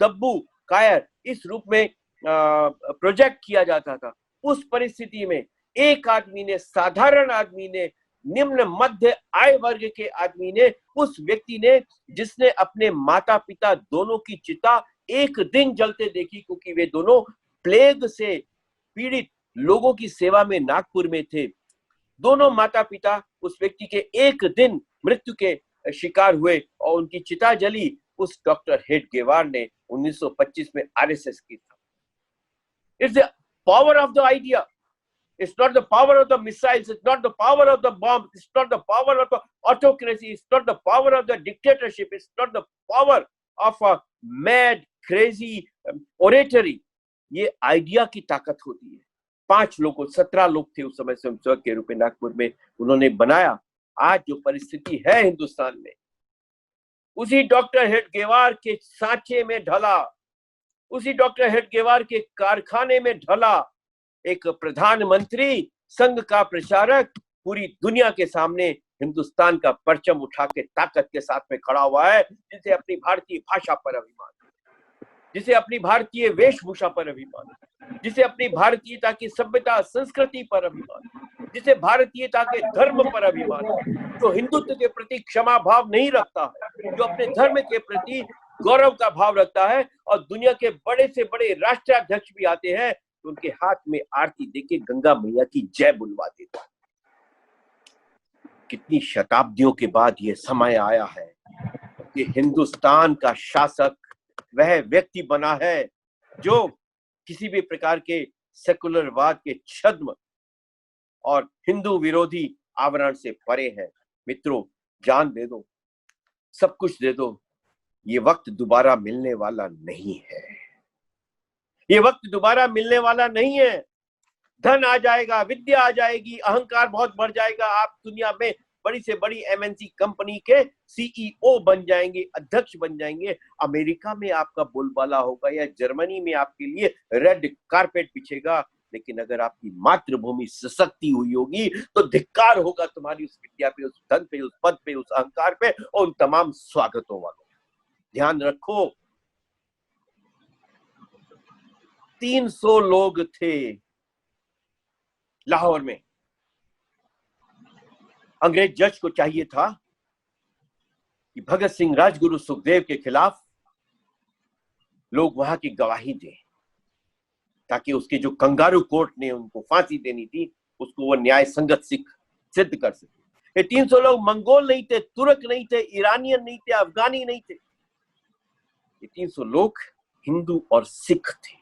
दब्बू, कायर इस रूप में प्रोजेक्ट किया जाता था। उस परिस्थिति में एक आदमी ने, साधारण आदमी ने, निम्न मध्य आय वर्ग के आदमी ने, उस व्यक्ति ने जिसने अपने माता पिता दोनों की चिता एक दिन जलते देखी, क्योंकि वे दोनों प्लेग से पीड़ित लोगों की सेवा में नागपुर में थे। दोनों माता पिता उस व्यक्ति के एक दिन मृत्यु के शिकार हुए और उनकी चिता जली। उस डॉक्टर हेडगेवार ने 1925 में आरएसएस की था। It's the power of the idea. It's not the power of the missiles. It's not the power of the bomb. It's not the power of the autocracy. It's not the power of the dictatorship. It's not the power of a mad, crazy oratory. ये आइडिया की ताकत होती है। 5 लोगों, 17 लोग थे उस समय स्वयंसेवक के रूप में नागपुर में, उन्होंने बनाया आज जो परिस्थिति है हिंदुस्तान में, उसी डॉक्टर हेडगेवार के सांचे में ढला, उसी डॉक्टर हेडगेवार के कारखाने में ढला एक प्रधानमंत्री, संघ का प्रचारक, पूरी दुनिया के सामने हिंदुस्तान का परचम उठा के ताकत के साथ में खड़ा हुआ है, जिसे अपनी भारतीय भाषा पर अभिमान, जिसे अपनी भारतीय वेशभूषा पर अभिमान, जिसे अपनी भारतीयता की सभ्यता संस्कृति पर अभिमान, जिसे भारतीयता के धर्म पर अभिमान, जो हिंदुत्व के प्रति क्षमा भाव नहीं रखता है, जो अपने धर्म के प्रति गौरव का भाव रखता है, और दुनिया के बड़े से बड़े राष्ट्राध्यक्ष भी आते हैं तो उनके हाथ में आरती देके गंगा मैया की जय बुलवा देता है। कितनी शताब्दियों के बाद यह समय आया है कि हिंदुस्तान का शासक वह व्यक्ति बना है जो किसी भी प्रकार के सेकुलरवाद के छद्म और हिंदू विरोधी आवरण से परे है। मित्रों, जान दे दो, सब कुछ दे दो, ये वक्त दोबारा मिलने वाला नहीं है। ये वक्त दोबारा मिलने वाला नहीं है। धन आ जाएगा, विद्या आ जाएगी, अहंकार बहुत बढ़ जाएगा, आप दुनिया में बड़ी से बड़ी एमएनसी कंपनी के सीईओ बन जाएंगे, अध्यक्ष बन जाएंगे, अमेरिका में आपका बोलबाला होगा या जर्मनी में आपके लिए रेड कारपेट बिछेगा, लेकिन अगर आपकी मातृभूमि सशक्ति हुई होगी तो धिक्कार होगा तुम्हारी उस विद्या पे, उस धन पे, उस पद पे, उस अहंकार पे और उन तमाम स्वागतों वालों। ध्यान रखो, 300 लोग थे लाहौर में। अंग्रेज जज को चाहिए था कि भगत सिंह, राजगुरु, सुखदेव के खिलाफ लोग वहां की गवाही दें, ताकि उसके जो कंगारू कोर्ट ने उनको फांसी देनी थी उसको वो न्याय संगत सिद्ध कर सके। ये 300 लोग मंगोल नहीं थे, तुर्क नहीं थे, ईरानियन नहीं थे, अफगानी नहीं थे। ये 300 लोग हिंदू और सिख थे,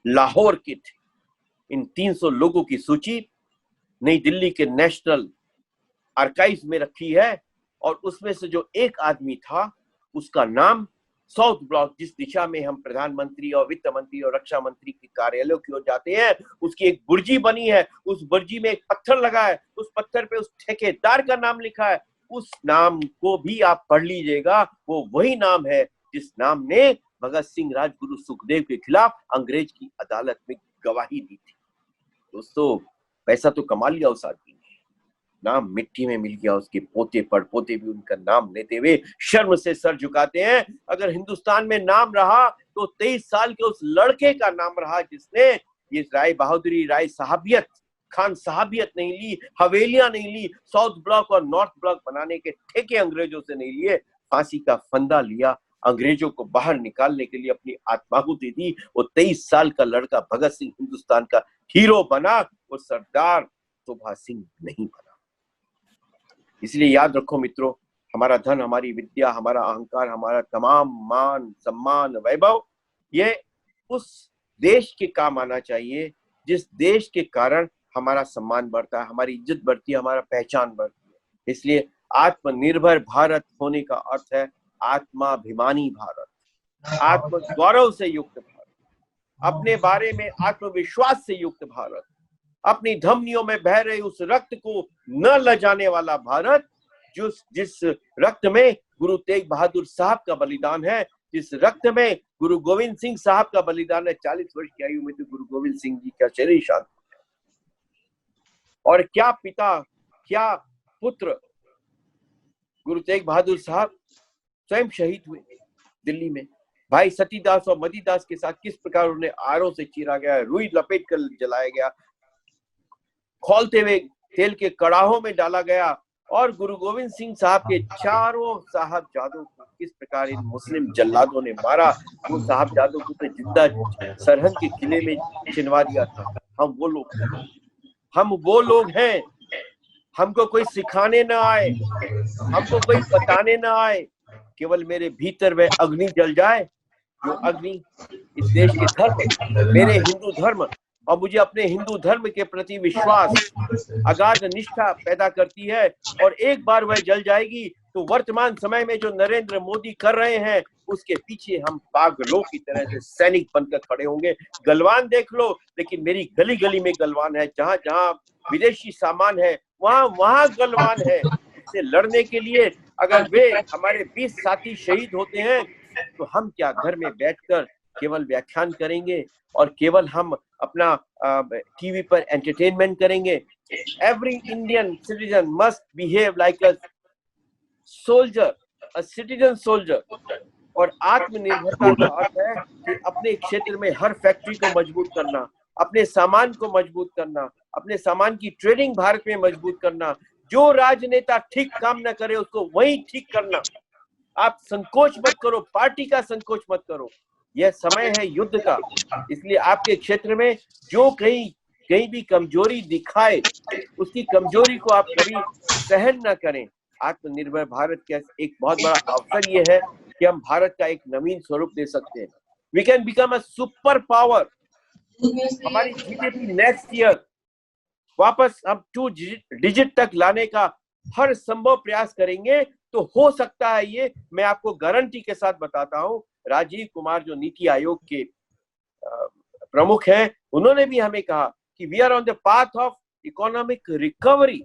लाहौर के थे। इन 300 लोगों की सूची नई दिल्ली के नेशनल आर्काइव्स में रखी है, और उसमें से जो एक आदमी था उसका नाम साउथ ब्लॉक, जिस दिशा में हम प्रधानमंत्री और वित्त मंत्री और रक्षा मंत्री के कार्यालयों की ओर जाते हैं, उसकी एक बुर्जी बनी है। उस बुर्जी में एक पत्थर लगा है, उस पत्थर पे उस ठेकेदार का नाम लिखा है। उस नाम को भी आप पढ़ लीजिएगा, वो वही नाम है जिस नाम ने भगत सिंह, राजगुरु, सुखदेव के खिलाफ अंग्रेज की अदालत में गवाही दी थी। दोस्तों, पैसा तो कमा लिया उस आदमी ने, नाम मिट्टी में मिल गया। उसके पोते पड़पोते भी उनका नाम लेते हुए शर्म से सर झुकाते हैं। अगर हिंदुस्तान में नाम रहा तो 23 साल के उस लड़के का नाम रहा जिसने ये राय बहादुरी, राय साहबियत, खान साहबियत नहीं ली, हवेलियां नहीं ली, साउथ ब्लॉक और नॉर्थ ब्लॉक बनाने के ठेके अंग्रेजों से नहीं लिए, फांसी का फंदा लिया, अंग्रेजों को बाहर निकालने के लिए अपनी आत्माहुति दी। वो 23 साल का लड़का भगत सिंह हिंदुस्तान का हीरो बना, वो सरदार सुभाष सिंह नहीं बना। इसलिए याद रखो मित्रों, हमारा धन, हमारी विद्या, हमारा अहंकार, हमारा तमाम मान, सम्मान, वैभव, ये उस देश के काम आना चाहिए, जिस देश के कारण हमारा सम्मान बढ़ता है, हमारी इज्जत बढ़ती है, हमारा पहचान बढ़ती है। इसलिए आत्मनिर्भर भारत होने का अर्थ है आत्माभिमानी भारत, आत्मगौरव से युक्त भारत, अपने बारे में आत्मविश्वास से युक्त भारत, अपनी धमनियों में बह रहे उस रक्त को न लजाने वाला भारत, जिस रक्त में गुरु तेग बहादुर साहब का बलिदान है, जिस रक्त में गुरु गोविंद सिंह साहब का बलिदान है। 40 वर्ष की आयु में तो गुरु गोविंद सिंह जी का शरीर शांत, और क्या पिता क्या पुत्र, गुरु तेग बहादुर साहब स्वयं शहीद हुए दिल्ली में। भाई सतीदास और मदीदास के साथ किस प्रकार उन्हें आरों से चीरा गया, रुई लपेट कर जलाया गया, खौलते हुए तेल के कड़ाहों में डाला गया, और गुरु गोविंद सिंह साहब के चारों साहबजादों को किस प्रकार इन मुस्लिम जल्लादों ने मारा। वो साहबजादों को तो जिंदा सरहद के किले में छिनवा दिया था। हम वो लोग हैं। हमको कोई सिखाने ना आए, हमको कोई बताने ना आए, केवल मेरे भीतर वह अग्नि जल जाए, जो अग्नि इस देश के धर्म, मेरे हिंदू धर्म और मुझे अपने हिंदू धर्म के प्रति विश्वास, अगाध निष्ठा पैदा करती है। और एक बार वह जल जाएगी तो वर्तमान समय में जो नरेंद्र मोदी कर रहे हैं, उसके पीछे हम पागलों की तरह से सैनिक बनकर खड़े होंगे। गलवान देख लो, लेकिन मेरी गली गली में गलवान है, जहां जहां विदेशी सामान है वहां गलवान है। इससे लड़ने के लिए अगर वे हमारे 20 साथी शहीद होते हैं, तो हम क्या घर में बैठकर केवल व्याख्यान करेंगे और केवल हम अपना टीवी पर एंटरटेनमेंट करेंगे। Every Indian citizen must behave like a soldier, a citizen soldier. और आत्मनिर्भरता का अर्थ है कि अपने क्षेत्र में हर फैक्ट्री को मजबूत करना, अपने सामान को मजबूत करना, अपने सामान की ट्रेडिंग भारत में मजबूत करना। जो राजनेता ठीक काम न करे उसको वही ठीक करना। आप संकोच मत करो, पार्टी का संकोच मत करो। यह समय है युद्ध का। इसलिए आपके क्षेत्र में जो कहीं भी कमजोरी दिखाए, उसकी कमजोरी को आप कभी सहन न करें। आत्मनिर्भर भारत का एक बहुत बड़ा अवसर यह है कि हम भारत का एक नवीन स्वरूप दे सकते हैं। We can become a super power. हमारी जीडीपी नेक्स्ट ईयर वापस हम 2 डिजिट तक लाने का हर संभव प्रयास करेंगे, तो हो सकता है ये, मैं आपको गारंटी के साथ बताता हूं। राजीव कुमार जो नीति आयोग के प्रमुख हैं, उन्होंने भी हमें कहा कि we are on the path of economic recovery.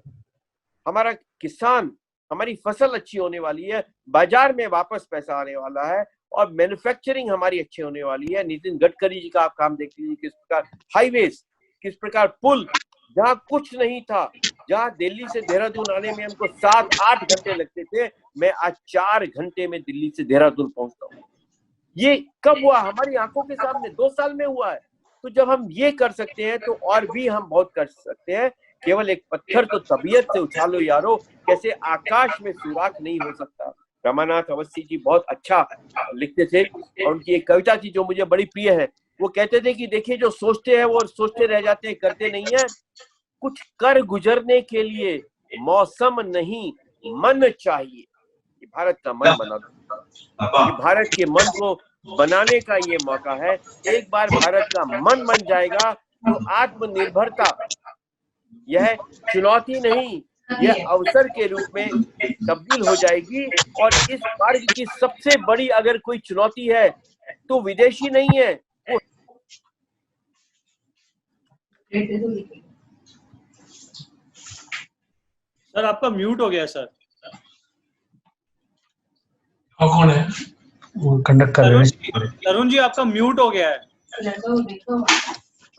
हमारा किसान, हमारी फसल अच्छी होने वाली है, बाजार में वापस पैसा आने वाला है, और मैन्युफैक्चरिंग हमारी अच्छी होने वाली है। नितिन गडकरी जी का आप काम देख लीजिए, किस प्रकार हाईवेज, किस प्रकार पुल, जहां कुछ नहीं था, जहां दिल्ली से देहरादून आने में हमको 7-8 घंटे लगते थे, मैं आज 4 घंटे में दिल्ली से देहरादून पहुंचता हूँ। ये कब हुआ? हमारी आंखों के सामने 2 साल में हुआ है। तो जब हम ये कर सकते हैं तो और भी हम बहुत कर सकते हैं। केवल एक पत्थर तो तबीयत से उछालो यारो, कैसे आकाश में सुराख नहीं हो सकता। रमानाथ अवस्थी जी बहुत अच्छा लिखते थे, और उनकी एक कविता थी जो मुझे बड़ी प्रिय है। वो कहते थे कि देखिए, जो सोचते हैं वो सोचते रह जाते हैं, करते नहीं है। कुछ कर गुजरने के लिए मौसम नहीं, मन चाहिए। भारत का मन बना दो। भारत के मन को बनाने का ये मौका है। एक बार भारत का मन बन जाएगा तो आत्मनिर्भरता यह चुनौती नहीं, यह अवसर के रूप में तब्दील हो जाएगी। और इस मार्ग की सबसे बड़ी अगर कोई चुनौती है तो विदेशी नहीं है, वो सर आपका म्यूट हो गया सर। कौन है? वो कंडक्ट कर रहे हैं। तरुण जी आपका म्यूट हो गया है।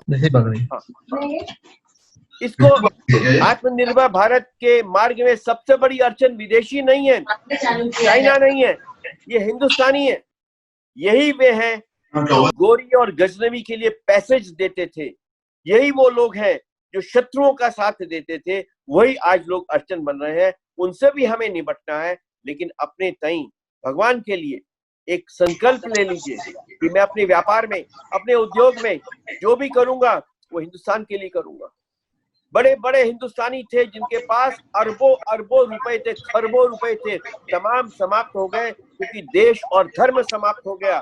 नहीं पकड़ रही। इसको आत्मनिर्भर भारत के मार्ग में सबसे बड़ी अड़चन विदेशी नहीं है, चाइना नहीं है, ये हिंदुस्तानी है। यही वे हैं जो गोरी और गजनवी के लिए पैसेज देते थे। यही वो लोग हैं जो शत्रुओं का साथ देते थे। वही आज लोग अड़चन बन रहे हैं। उनसे भी हमें निपटना है, लेकिन अपने तई भगवान के लिए एक संकल्प ले लीजिए कि मैं अपने व्यापार में, अपने उद्योग में जो भी करूंगा वो हिंदुस्तान के लिए करूंगा। बड़े बड़े हिंदुस्तानी थे जिनके पास अरबों अरबों रुपए थे, खरबों रुपए थे, तमाम समाप्त हो गए क्योंकि देश और धर्म समाप्त हो गया।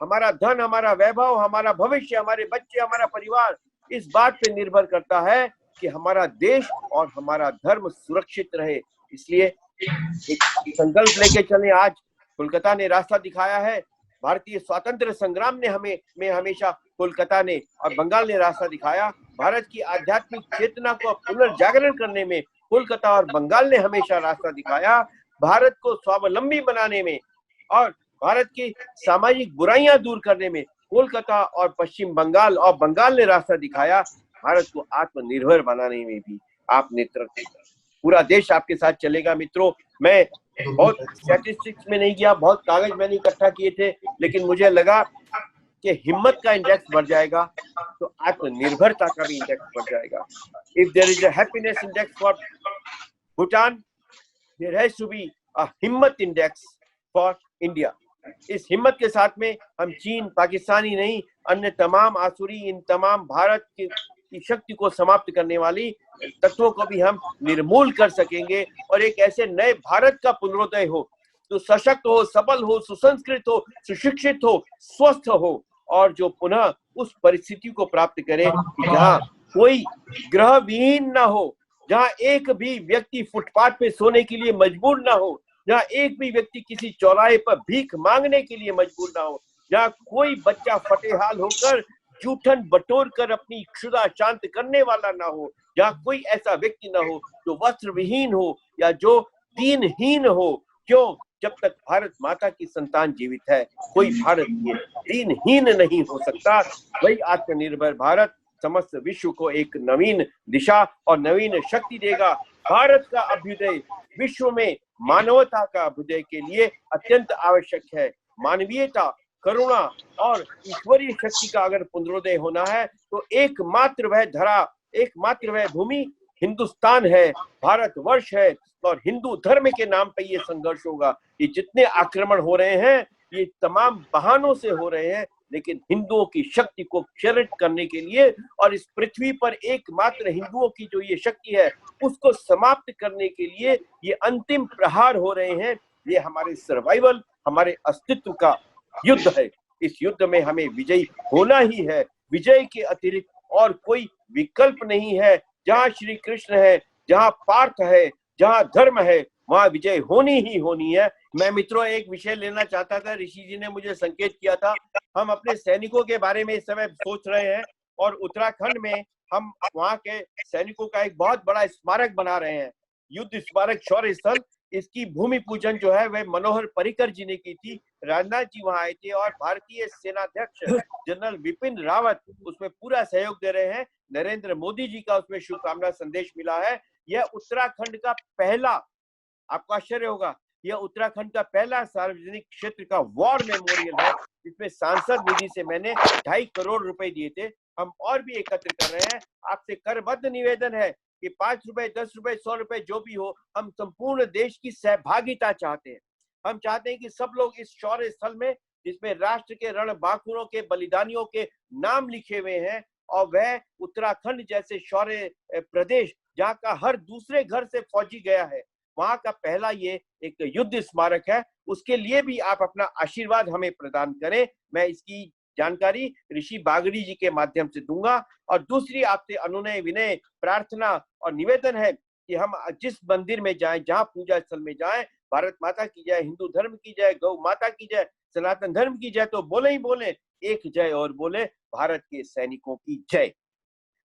हमारा धन, हमारा वैभव, हमारा भविष्य, हमारे बच्चे, हमारा परिवार इस बात पे निर्भर करता है कि हमारा देश और हमारा धर्म सुरक्षित रहे। इसलिए एक संकल्प लेके चलें। आज कोलकाता ने रास्ता दिखाया है, भारतीय स्वातंत्र संग्राम ने हमेशा कोलकाता ने और बंगाल ने रास्ता दिखाया। भारत की आध्यात्मिक चेतना को पुनर्जागरण करने में कोलकाता और बंगाल ने हमेशा रास्ता दिखाया। भारत को स्वावलंबी बनाने में और भारत की सामाजिक बुराइयां दूर करने में कोलकाता और पश्चिम बंगाल और बंगाल ने रास्ता दिखाया। भारत को आत्मनिर्भर बनाने में भी आप नेतृत्व, पूरा देश आपके साथ चलेगा। मित्रों, मैं बहुत स्टैटिस्टिक्स में नहीं गया, बहुत कागज मैंने इकट्ठा किए थे, लेकिन मुझे लगा कि हिम्मत का इंडेक्स बढ़ जाएगा तो आत्मनिर्भरता का भी इंडेक्स बढ़ जाएगा। If there is a happiness index for Bhutan, there has to be a हिम्मत इंडेक्स फॉर इंडिया। इस हिम्मत के साथ में हम चीन, पाकिस्तान ही नहीं, अन्य तमाम आसुरी, इन तमाम भारत की शक्ति को समाप्त करने वाली तत्वों को भी हम निर्मूल कर सकेंगे और एक ऐसे नए भारत का पुनरोदय हो जो सशक्त हो, सबल हो, सुसंस्कृत हो, सुशिक्षित हो, स्वस्थ हो और जो पुनः उस परिस्थिति को प्राप्त करे कि जहाँ कोई ग्रह विहीन ना हो, जहाँ एक भी व्यक्ति फुटपाथ पे सोने के लिए मजबूर ना हो, जहाँ एक भी व्यक्ति किसी चौराहे पर भीख मांगने के लिए मजबूर ना हो, जहाँ कोई बच्चा फटेहाल होकर जूठन बटोर कर अपनी क्षुधा शांत करने वाला ना हो, जहाँ कोई ऐसा व्यक्ति ना हो जो वस्त्र विहीन हो या जो दीनहीन हो। क्यों? जब तक भारत माता की संतान जीवित है, कोई भारतीय दीनहीन नहीं हो सकता। वही आत्मनिर्भर भारत समस्त विश्व को एक नवीन दिशा और नवीन शक्ति देगा। भारत का अभ्युदय विश्व में मानवता का अभ्युदय के लिए अत्यंत आवश्यक है। मानवीयता, करुणा और ईश्वरीय शक्ति का अगर पुनरोदय होना है तो एकमात्र वह धरा, एकमात्र वह भूमि हिंदुस्तान है, भारतवर्ष है और हिंदू धर्म के नाम पे ये संघर्ष होगा। ये जितने आक्रमण हो रहे हैं ये तमाम बहानों से हो रहे हैं, लेकिन हिंदुओं की शक्ति को क्षरित करने के लिए और इस पृथ्वी पर एकमात्र हिंदुओं की जो ये शक्ति है उसको समाप्त करने के लिए ये अंतिम प्रहार हो रहे हैं। ये हमारे सर्वाइवल, हमारे अस्तित्व का युद्ध है। इस युद्ध में हमें विजयी होना ही है। विजय के अतिरिक्त और कोई विकल्प नहीं है। जहाँ श्री कृष्ण है, जहाँ पार्थ है, जहाँ धर्म है, वहाँ विजय होनी ही होनी है। मैं मित्रों एक विषय लेना चाहता था, ऋषि जी ने मुझे संकेत किया था। हम अपने सैनिकों के बारे में इस समय सोच रहे हैं और उत्तराखंड में हम वहाँ के सैनिकों का एक बहुत बड़ा स्मारक बना रहे हैं, युद्ध स्मारक शौर्य स्थल। इसकी भूमि पूजन जो है वह मनोहर पर्रिकर जी ने की थी। राजनाथ जी वहां आए थे और भारतीय सेनाध्यक्ष जनरल विपिन रावत उसमें पूरा सहयोग दे रहे हैं। नरेंद्र मोदी जी का उसमें शुभकामना संदेश मिला है। यह उत्तराखंड का पहला, आपको आश्चर्य होगा, यह उत्तराखंड का पहला सार्वजनिक क्षेत्र का वॉर मेमोरियल है, जिसमें सांसद निधि से मैंने 2.5 करोड़ रुपए दिए थे। हम और भी एकत्र कर रहे हैं। आपसे करबद्ध निवेदन है कि 5 रुपए, 10 रुपए, 100 रुपए जो भी हो, हम संपूर्ण देश की सहभागिता चाहते हैं। हम चाहते हैं कि सब लोग इस शौर्य स्थल में, जिसमें राष्ट्र के रणबांकुरों के बलिदानियों के नाम लिखे हुए हैं, और वह उत्तराखंड जैसे शौर्य प्रदेश जहाँ का हर दूसरे घर से फौजी गया है, वहां का पहला ये एक युद्ध स्मारक है। उसके लिए भी आप अपना आशीर्वाद हमें प्रदान करें। मैं इसकी जानकारी ऋषि बागड़ी जी के माध्यम से दूंगा। और दूसरी आपसे अनुनय, विनय, प्रार्थना और निवेदन है कि हम जिस मंदिर में जाएं, जहां पूजा स्थल में जाएं, भारत माता की जय, हिंदू धर्म की जय, गौ माता की जय, सनातन धर्म की जय तो बोले ही बोले, एक जय और बोले, भारत के सैनिकों की जय।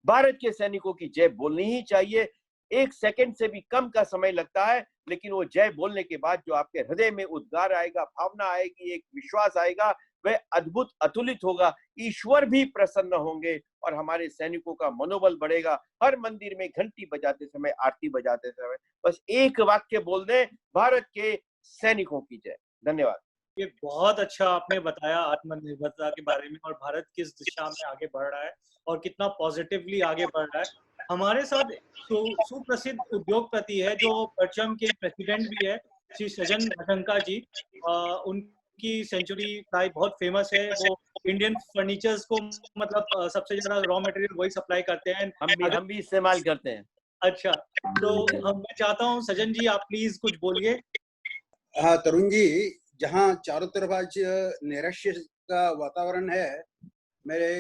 भारत के सैनिकों की जय बोलनी ही चाहिए। 1 सेकंड से भी कम का समय लगता है, लेकिन वो जय बोलने के बाद जो आपके हृदय में उद्गार आएगा, भावना आएगी, एक विश्वास आएगा, वह अद्भुत, अतुलित होगा। ईश्वर भी प्रसन्न होंगे और हमारे सैनिकों का मनोबल बढ़ेगा। हर मंदिर में घंटी बजाते समय, आरती बजाते समय बस एक वाक्य बोल दें, भारत के सैनिकों की जय। धन्यवाद। ये बहुत अच्छा आपने बताया आत्मनिर्भरता के बारे में और भारत किस दिशा में आगे बढ़ रहा है और कितना पॉजिटिवली आगे बढ़ रहा है। हमारे साथ सुप्रसिद्ध उद्योगपति है जो परचम के प्रेसिडेंट भी है, श्री सजन भटंका जी। उनकी सेंचुरी प्लाई बहुत फेमस है। वो इंडियन फर्नीचर्स को मतलब सबसे ज्यादा रॉ मटेरियल वही सप्लाई करते हैं। हम भी इस्तेमाल करते हैं। अच्छा, तो मैं चाहता हूँ सजन जी आप प्लीज कुछ बोलिए। हाँ तरुण जी, जहाँ चारों तरफ आज नैराश्य का वातावरण है, मेरे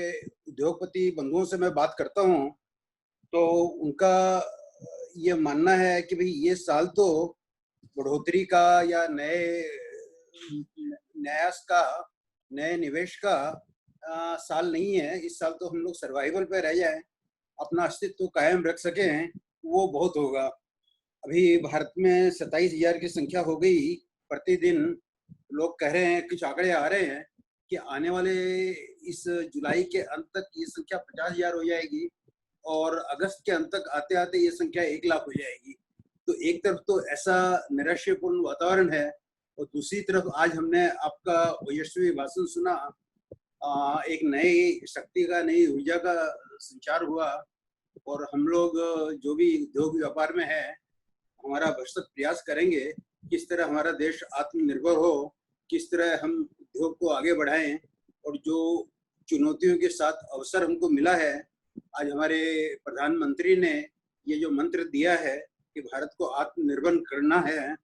उद्योगपति बंधुओं से मैं बात करता हूँ तो उनका ये मानना है कि भाई ये साल तो बढ़ोतरी का या नए न्यास का, नए निवेश का साल नहीं है। इस साल तो हम लोग सर्वाइवल पे रह जाएं, अपना अस्तित्व कायम रख सकें, वो बहुत होगा। अभी भारत में 27,000 की संख्या हो गई। प्रतिदिन लोग कह रहे हैं, कुछ आंकड़े आ रहे हैं कि आने वाले इस जुलाई के अंत तक ये संख्या 50,000 हो जाएगी और अगस्त के अंत तक आते आते ये संख्या 1 लाख हो जाएगी। तो एक तरफ तो ऐसा निराशापूर्ण वातावरण है और दूसरी तरफ आज हमने आपका ओजस्वी भाषण सुना। एक नई शक्ति का, नई ऊर्जा का संचार हुआ और हम लोग जो भी उद्योग व्यापार में है हमारा भरसक प्रयास करेंगे किस तरह हमारा देश आत्मनिर्भर हो, किस तरह हम उद्योग को आगे बढ़ाएं और जो चुनौतियों के साथ अवसर हमको मिला है। आज हमारे प्रधानमंत्री ने ये जो मंत्र दिया है कि भारत को आत्मनिर्भर करना है,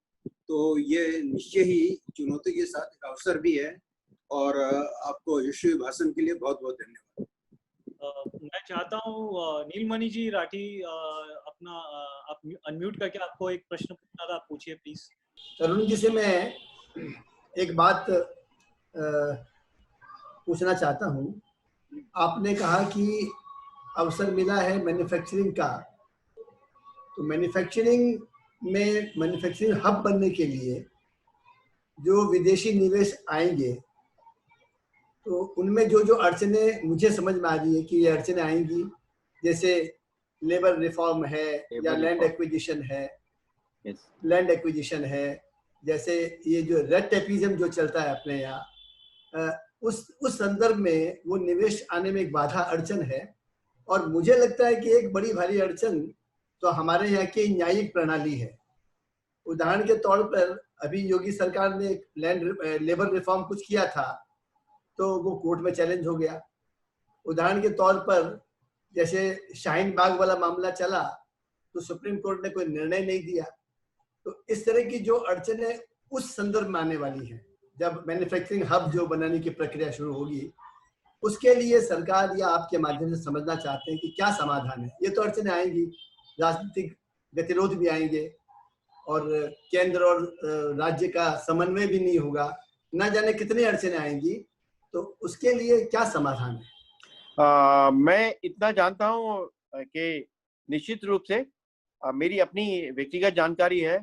तो ये निश्चय ही चुनौती के साथ एक अवसर भी है। और आपको यशस्वी भाषण के लिए बहुत बहुत धन्यवाद। मैं चाहता हूँ नीलमणि जी राठी अपना आप अनम्यूट करके आपको एक प्रश्न पूछना था, आप पूछिए प्लीज। तरुण जी से मैं एक बात पूछना चाहता हूँ। आपने कहा कि अवसर मिला है मैन्युफैक्चरिंग का, तो मैन्युफैक्चरिंग में मैन्युफैक्चरिंग हब बनने के लिए जो विदेशी निवेश आएंगे तो उनमें जो जो अड़चने मुझे समझ में आ रही है कि ये अड़चने आएंगी, जैसे लेबर रिफॉर्म है या लैंड एक्विजिशन है, लैंड एक्विजिशन है, जैसे ये जो रेड टेपिज्म जो चलता है अपने यहाँ, उस संदर्भ में वो निवेश आने में एक बाधा अड़चन है। और मुझे लगता है कि एक बड़ी भारी अड़चन तो हमारे यहाँ की न्यायिक प्रणाली है। उदाहरण के तौर पर अभी योगी सरकार ने लेबर रिफॉर्म कुछ किया था तो वो कोर्ट में चैलेंज हो गया। उदाहरण के तौर पर जैसे शाहीन बाग वाला मामला चला तो सुप्रीम कोर्ट ने कोई निर्णय नहीं दिया। तो इस तरह की जो अड़चनें उस संदर्भ में आने वाली हैं, जब मैन्युफैक्चरिंग हब जो बनाने की प्रक्रिया शुरू होगी, उसके लिए सरकार या आपके माध्यम से समझना चाहते हैं कि क्या समाधान है। ये तो अड़चनें आएंगी, राजनीतिक गतिरोध भी आएंगे और केंद्र और राज्य का समन्वय भी नहीं होगा, ना जाने कितनी अड़चनें आएंगी। तो उसके लिए क्या समाधान है? मैं इतना जानता हूँ कि निश्चित रूप से मेरी अपनी व्यक्तिगत जानकारी है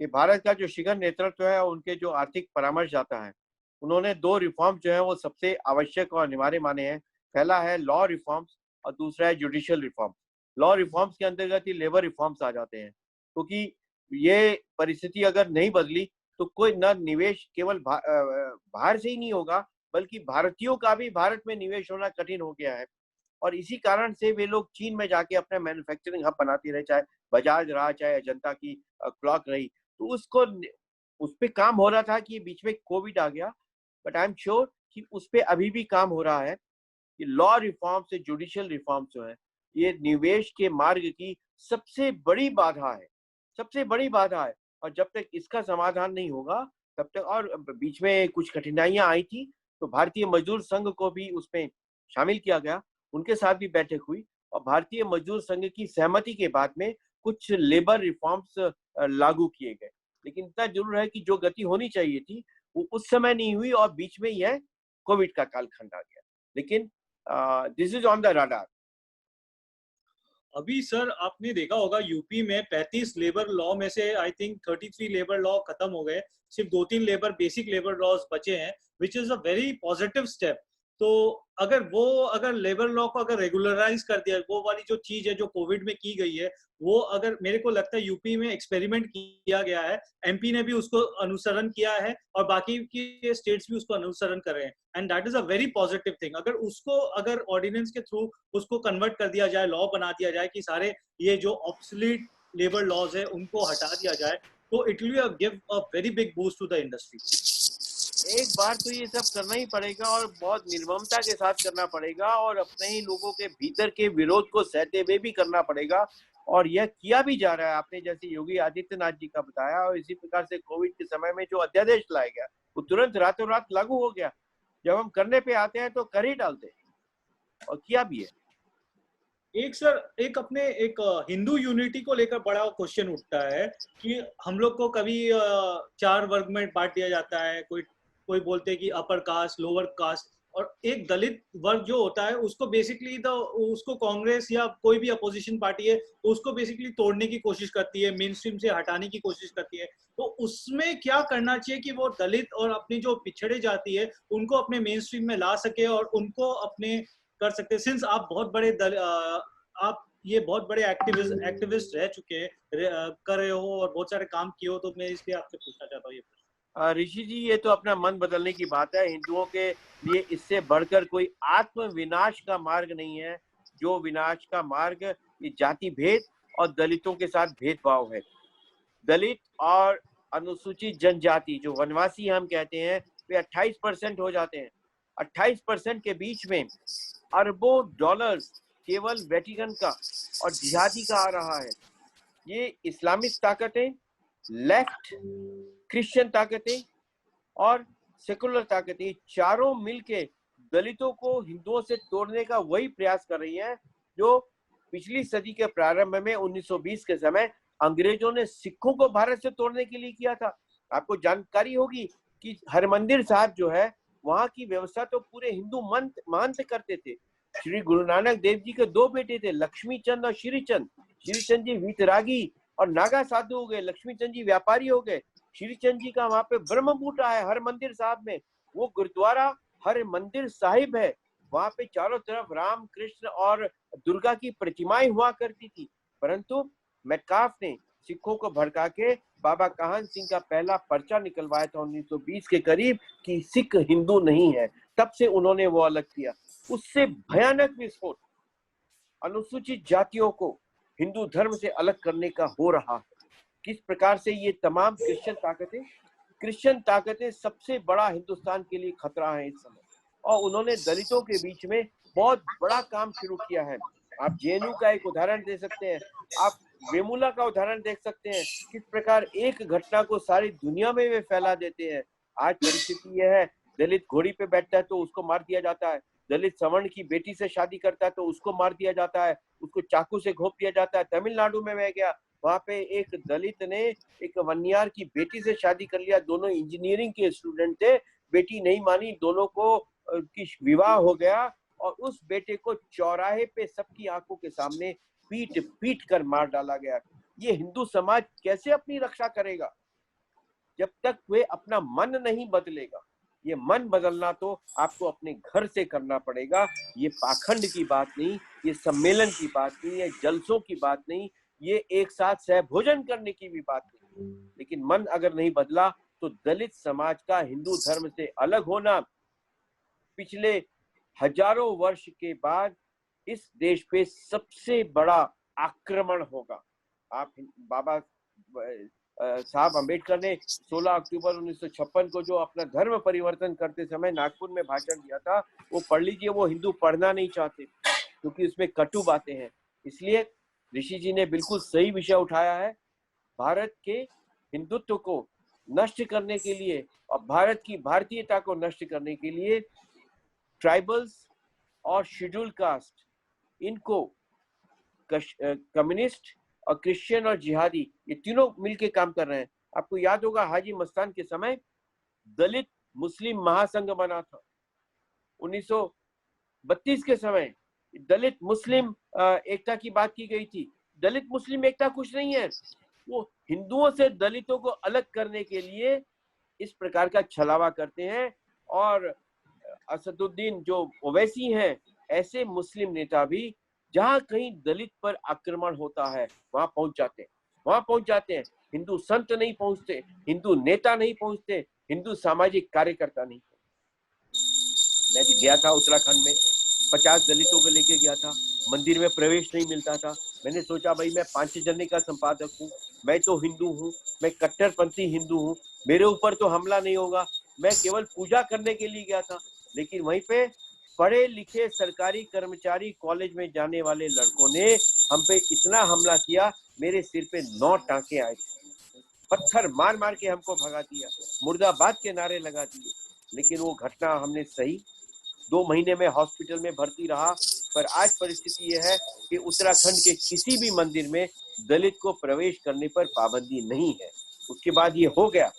कि भारत का जो शिखर नेतृत्व है, उनके जो आर्थिक परामर्शदाता है, उन्होंने 2 रिफॉर्म जो है वो सबसे आवश्यक और अनिवार्य माने हैं। पहला है लॉ रिफॉर्म्स और दूसरा है जुडिशियल रिफॉर्म। लॉ रिफॉर्म्स के अंतर्गत ही लेबर रिफॉर्म्स आ जाते हैं, क्योंकि ये परिस्थिति अगर नहीं बदली तो कोई न निवेश केवल बाहर से ही नहीं होगा, बल्कि भारतीयों का भी भारत में निवेश होना कठिन हो गया है। और इसी कारण से वे लोग चीन में जाके अपना मैन्युफैक्चरिंग हब बनाते रहे, चाहे बजाज रहा, चाहे अजंता की क्लॉक रही। तो उस पे काम हो रहा था कि बीच में कोविड आ गया, बट आई एम श्योर कि उस पे अभी भी काम हो रहा है कि लॉ रिफॉर्म से जुडिशियल रिफॉर्म जो है, ये निवेश के मार्ग की सबसे बड़ी बाधा है, सबसे बड़ी बाधा है। और जब तक इसका समाधान नहीं होगा तब तक, और बीच में कुछ कठिनाइयां आई थी तो भारतीय मजदूर संघ को भी उसमें शामिल किया गया, उनके साथ भी बैठक हुई और भारतीय मजदूर संघ की सहमति के बाद में कुछ लेबर रिफॉर्म्स लागू किए गए। लेकिन इतना जरूर है कि जो गति होनी चाहिए थी वो उस समय नहीं हुई और बीच में यह कोविड का कालखंड आ गया। लेकिन this is on the radar. अभी सर आपने देखा होगा यूपी में 35 लेबर लॉ में से आई थिंक 33 लेबर लॉ खत्म हो गए, सिर्फ 2-3 बेसिक लेबर लॉज बचे हैं, which is a very positive step. तो अगर लेबर लॉ को अगर रेगुलराइज कर दिया, वो वाली जो चीज है जो कोविड में की गई है, वो अगर मेरे को लगता है यूपी में एक्सपेरिमेंट किया गया है, एमपी ने भी उसको अनुसरण किया है और बाकी की स्टेट्स भी उसको अनुसरण कर रहे हैं, and that is a very positive thing. अगर ऑर्डिनेंस के थ्रू उसको कन्वर्ट कर दिया जाए, लॉ बना दिया जाए कि सारे ये जो ऑब्सोलीट लेबर लॉज है उनको हटा दिया जाए, तो it will give a very big boost to the industry. एक बार तो ये सब करना ही पड़ेगा और बहुत निर्ममता के साथ करना पड़ेगा और अपने ही लोगों के भीतर के विरोध को सहते हुए भी करना पड़ेगा, और यह किया भी जा रहा है। आपने जैसे योगी आदित्यनाथ जी का बताया, और इसी प्रकार से कोविड के समय में जो अध्यादेश लाया गया वो तुरंत रातों रात लागू हो गया। जब हम करने पे आते हैं तो कर ही डालते हैं, और किया भी है। एक अपने एक हिंदू यूनिटी को लेकर बड़ा क्वेश्चन उठता है कि हम लोग को कभी 4 वर्ग में बांट दिया जाता है, कोई बोलते हैं कि अपर कास्ट, लोअर कास्ट, और एक दलित वर्ग जो होता है उसको बेसिकली उसको कांग्रेस या कोई भी अपोजिशन पार्टी है उसको बेसिकली तोड़ने की कोशिश करती है, मेन स्ट्रीम से हटाने की कोशिश करती है। तो उसमें क्या करना चाहिए कि वो दलित और अपनी जो पिछड़े जाति है उनको अपने मेन स्ट्रीम में ला सके और उनको अपने कर सकते हैं। सिंस आप बहुत बड़े आप ये बहुत बड़े एक्टिविस्ट रह चुके हैं, कर रहे हो और बहुत सारे काम किए हो, तो मैं इसलिए आपसे पूछना चाहता हूँ ये प्रश्न। ऋषि जी, ये तो अपना मन बदलने की बात है। हिंदुओं के लिए इससे बढ़कर कोई आत्म विनाश का मार्ग नहीं है। जो विनाश का मार्ग ये जाति भेद और दलितों के साथ भेदभाव है। दलित और अनुसूचित जनजाति जो वनवासी हम कहते हैं वे 28% हो जाते हैं। 28% के बीच में अरबों डॉलर्स केवल वेटिकन का और जिहादी का आ रहा है। ये इस्लामिक ताकतें, लेफ्ट, क्रिश्चियन ताकतें और सेकुलर ताकतें चारों मिलके दलितों को हिंदुओं से तोड़ने का वही प्रयास कर रही हैं जो पिछली सदी के प्रारंभ में 1920 के समय अंग्रेजों ने सिखों को भारत से तोड़ने के लिए किया था। आपको जानकारी होगी कि हरमंदिर साहब जो है वहां की व्यवस्था तो पूरे हिंदू महंत करते थे। श्री गुरु नानक देव जी के 2 बेटे थे, लक्ष्मी चंद और श्रीचंद। श्रीचंद जी वीतरागी और नागा साधु हो गए, लक्ष्मी चंद जी व्यापारी हो गए। श्रीचंद जी का वहां पे ब्रह्म बूटा है हरमंदिर साहब में, वो गुरुद्वारा हरमंदिर साहिब है। वहां पे चारों तरफ राम, कृष्ण और दुर्गा की प्रतिमाएं हुआ करती थी। परंतु मेटकाफ ने सिखों को भड़का के बाबा काहन सिंह का पहला पर्चा निकलवाया था 1920 के करीब कि सिख हिंदू नहीं है। तब से उन्होंने वो अलग किया। उससे भयानक विस्फोट अनुसूचित जातियों को हिंदू धर्म से अलग करने का हो रहा है। किस प्रकार से ये तमाम क्रिश्चियन ताकतें सबसे बड़ा हिंदुस्तान के लिए खतरा है इस समय, और उन्होंने दलितों के बीच में बहुत बड़ा काम शुरू किया है। आप जेएनयू का एक उदाहरण दे सकते हैं, आप वेमुला का उदाहरण देख सकते हैं, किस प्रकार एक घटना को सारी दुनिया में वे फैला देते हैं। आज परिस्थिति यह है, दलित घोड़ी पे बैठता है तो उसको मार दिया जाता है, दलित सवर्ण की बेटी से शादी करता है तो उसको मार दिया जाता है, उसको चाकू से घोंप दिया जाता है। तमिलनाडु में मैं गया, वहां पे एक दलित ने एक वन्यार की बेटी से शादी कर लिया। दोनों इंजीनियरिंग के स्टूडेंट थे, बेटी नहीं मानी, दोनों को की विवाह हो गया और उस बेटे को चौराहे पे सबकी आंखों के सामने पीट पीट कर मार डाला गया। ये हिंदू समाज कैसे अपनी रक्षा करेगा जब तक वे अपना मन नहीं बदलेगा। ये मन बदलना तो आपको अपने घर से करना पड़ेगा। ये पाखंड की बात नहीं, ये सम्मेलन की बात नहीं, ये जलसों की बात नहीं, ये एक साथ सहभोजन करने की भी बात नहीं। लेकिन मन अगर नहीं बदला तो दलित समाज का हिंदू धर्म से अलग होना पिछले हजारों वर्ष के बाद इस देश पे सबसे बड़ा आक्रमण होगा। आप बाबा साहब अम्बेडकर ने 16 अक्टूबर 1956 को जो अपना धर्म परिवर्तन करते समय नागपुर में भाषण दिया था, वो पढ़ लीजिए। वो हिंदू पढ़ना नहीं चाहते क्योंकि उसमें कटु बातें हैं। इसलिए ऋषि जी ने बिल्कुल सही विषय उठाया है। भारत के हिंदुत्व को नष्ट करने के लिए और भारत की भारतीयता को नष्ट करने के लिए ट्राइबल्स और शेड्यूल कास्ट, इनको कम्युनिस्ट और क्रिश्चियन और जिहादी, ये तीनों मिलके काम कर रहे हैं। आपको याद होगा हाजी मस्तान के समय दलित मुस्लिम महासंघ बना था। 1932 के समय दलित मुस्लिम एकता की बात की गई थी। दलित मुस्लिम एकता कुछ नहीं है, वो हिंदुओं से दलितों को अलग करने के लिए इस प्रकार का छलावा करते हैं। और असदुद्दीन जो ओवैसी हैं, ऐसे मुस्लिम नेता भी जहां कहीं दलित पर आक्रमण होता है वहां पहुंच जाते हैं। हिंदू संत नहीं पहुंचते, हिंदू नेता नहीं पहुंचते, हिंदू सामाजिक कार्यकर्ता नहीं पहुंचते। मैं भी गया था उत्तराखंड में, 50 दलितों को लेके गया था, मंदिर में प्रवेश नहीं मिलता था। मैंने सोचा भाई मैं 5 जने का संपादक हूँ, मैं तो हिंदू हूँ, मैं कट्टरपंथी हिंदू हूँ, मेरे ऊपर तो हमला नहीं होगा, मैं केवल पूजा करने के लिए गया था। लेकिन वहीं पे पढ़े लिखे सरकारी कर्मचारी कॉलेज में जाने वाले लड़कों ने हम पे इतना हमला किया, मेरे सिर पे 9 टांके आए, पत्थर मार मार के हमको भगा दिया, मुर्दाबाद के नारे लगा दिए। लेकिन वो घटना हमने सही, 2 महीने में हॉस्पिटल में भर्ती रहा। पर आज परिस्थिति यह है कि उत्तराखंड के किसी भी मंदिर में दलित को प्रवेश करने पर पाबंदी नहीं है। उसके बाद ये हो गया,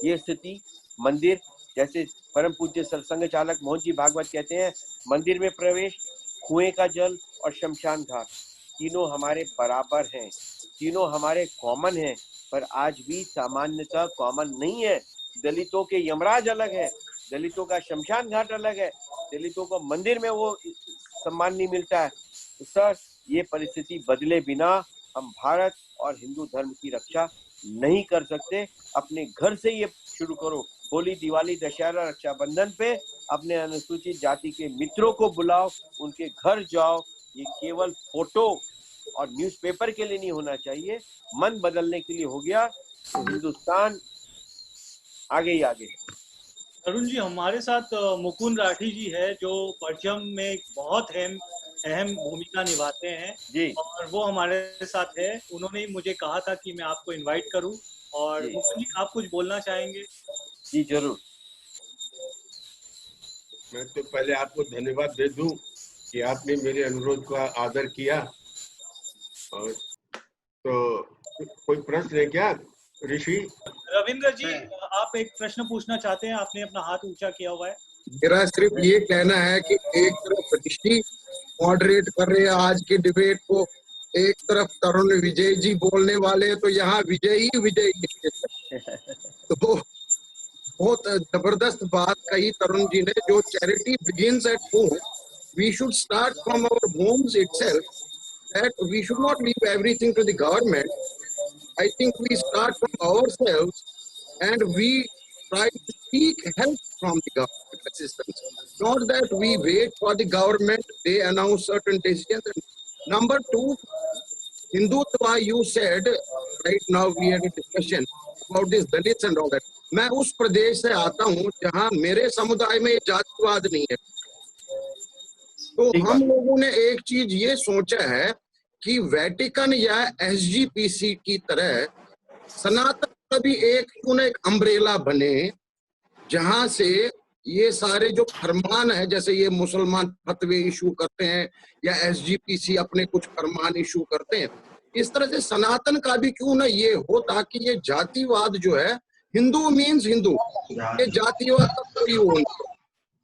ये स्थिति मंदिर, जैसे परम पूज्य सरसंघ चालक मोहन जी भागवत कहते हैं, मंदिर में प्रवेश, कुएं का जल और शमशान घाट, तीनों हमारे बराबर हैं, तीनों हमारे कॉमन हैं। पर आज भी सामान्यतः कॉमन नहीं है। दलितों के यमराज अलग है, दलितों का शमशान घाट अलग है, दलितों को मंदिर में वो सम्मान नहीं मिलता है। तो सर, ये परिस्थिति बदले बिना हम भारत और हिंदू धर्म की रक्षा नहीं कर सकते। अपने घर से ये शुरू करो, होली, दिवाली, दशहरा, रक्षाबंधन पे अपने अनुसूचित जाति के मित्रों को बुलाओ, उनके घर जाओ। ये केवल फोटो और न्यूज़पेपर के लिए नहीं होना चाहिए, मन बदलने के लिए हो गया तो हिंदुस्तान आगे ही आगे। तरुण जी, हमारे साथ मुकुंद राठी जी है, जो परचम में एक बहुत अहम भूमिका निभाते हैं जी, और वो हमारे साथ है। उन्होंने ही मुझे कहा था कि मैं आपको इनवाइट करूं। और जी। मुकुंद जी, आप कुछ बोलना चाहेंगे? जी जरूर। मैं तो पहले आपको धन्यवाद दे दूं कि आपने मेरे अनुरोध का आदर किया। और तो कोई प्रश्न है क्या ऋषि? रविंद्र जी, आप एक प्रश्न पूछना चाहते हैं? आपने अपना हाथ ऊंचा किया हुआ है। मेरा सिर्फ ये कहना है कि एक तरफ ऋषि मॉडरेट कर रहे हैं आज की डिबेट को, एक तरफ तरुण विजय जी बोलने वाले हैं, तो यहाँ विजय ही विजय तो बहुत जबरदस्त बात कही तरुण जी ने, जो charity begins at home, we should start from our homes itself, that we should not leave everything to the government. I think we start from ourselves and we try to seek help from the government assistance. Not that we wait for the government, they announce certain decisions. And number two, Hindutva, you said, right now we had a discussion about this Dalits and all that. मैं उस प्रदेश से आता हूँ जहाँ मेरे समुदाय में जातिवाद नहीं है। तो हम लोगों ने एक चीज ये सोचा है कि वेटिकन या एसजीपीसी की तरह सनातन का भी एक अम्ब्रेला बने, जहां से ये सारे जो फरमान है, जैसे ये मुसलमान फतवे इशू करते हैं या एसजीपीसी अपने कुछ फरमान इशू करते हैं, इस तरह से सनातन का भी क्यों ना ये हो, ताकि ये जातिवाद जो है, हिंदू मीन्स हिंदू, ये जातिवाद का कोई वो नहीं।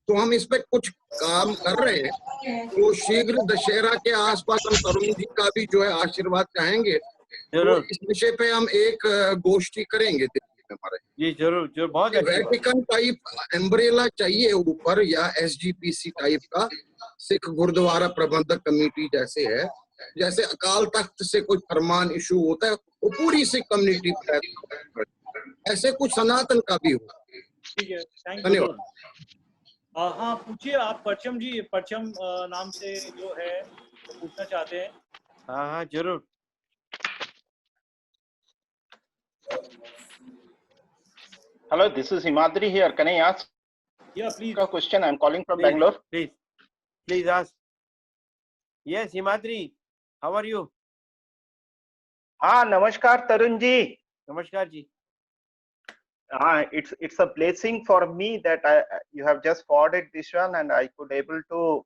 तो हम इस पे कुछ काम कर रहे हैं। तो शीघ्र दशहरा के आसपास हम तरुण जी का भी जो है आशीर्वाद चाहेंगे, तो इस विषय पे हम एक गोष्ठी करेंगे दिल्ली में हमारे। जी जरूर जरूर, बहुत अच्छी बात। वेटिकन टाइप एम्ब्रेला चाहिए ऊपर, या एसजीपीसी टाइप का, सिख गुरुद्वारा प्रबंधक कमेटी जैसे है, जैसे अकाल तख्त से कुछ फरमान इशू होता है वो पूरी सिख कम्युनिटी पर, ऐसे कुछ सनातन का भी हो। ठीक है, थैंक यू। धन्यवाद। हाँ, पूछिए आप। परचम जी, परचम नाम से जो है तो पूछना चाहते हैं। हाँ हाँ जरूर। Hello, this is Himadri here. Can I ask please a question? I'm calling from Please. Bangalore. Please ask. Yes, Himadri, how are you? हाँ, नमस्कार तरुण जी। नमस्कार जी। It's a blessing for me that you have just forwarded this one and I could able to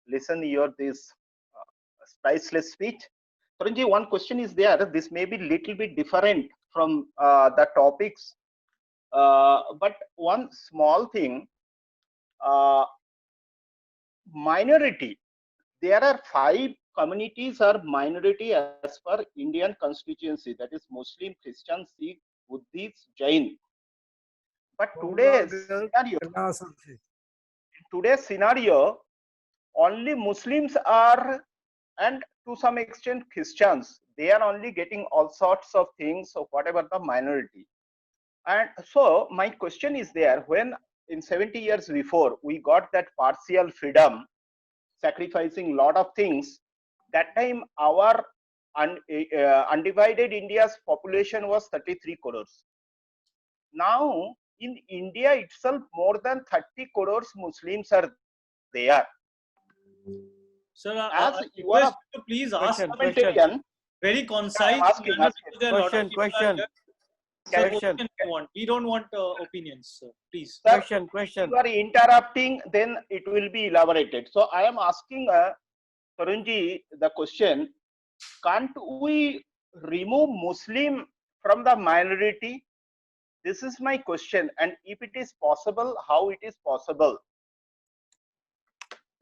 listen your this priceless speech. Tarun ji, one question is there. This may be little bit different from the topics, but one small thing. Minority. There are 5 communities are minority as per Indian constituency. That is Muslim, Christian, Sikh, Buddhist, Jain. But today's scenario, only Muslims are, and to some extent Christians, they are only getting all sorts of things of whatever the minority. And so my question is there, when in 70 years before we got that partial freedom, sacrificing lot of things, that time our undivided India's population was 33 crores. Now in India itself, more than 30 crores Muslims are there. Sir, As you are to please ask parliamentarian, very concise. I'm asking. Sir, Question. opinion we want. We don't want opinions, sir. Please. Sir, Question. you are interrupting, then it will be elaborated. So I am asking Tarunji the question: can't we remove Muslim from the minority? This is my question, and if it is possible, how it is possible?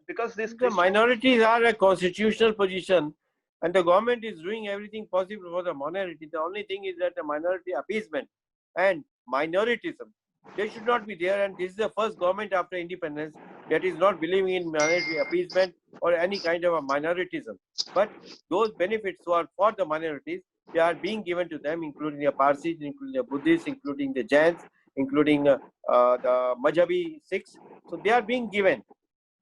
Because this The minorities are a constitutional position, and the government is doing everything possible for the minority. The only thing is that the minority appeasement and minoritism, they should not be there. And this is the first government after independence that is not believing in minority appeasement or any kind of a minoritism. But those benefits who are for the minorities, they are being given to them, including the Parsis, including the Buddhists, including the Jains, including the Majhabi Sikhs. So they are being given.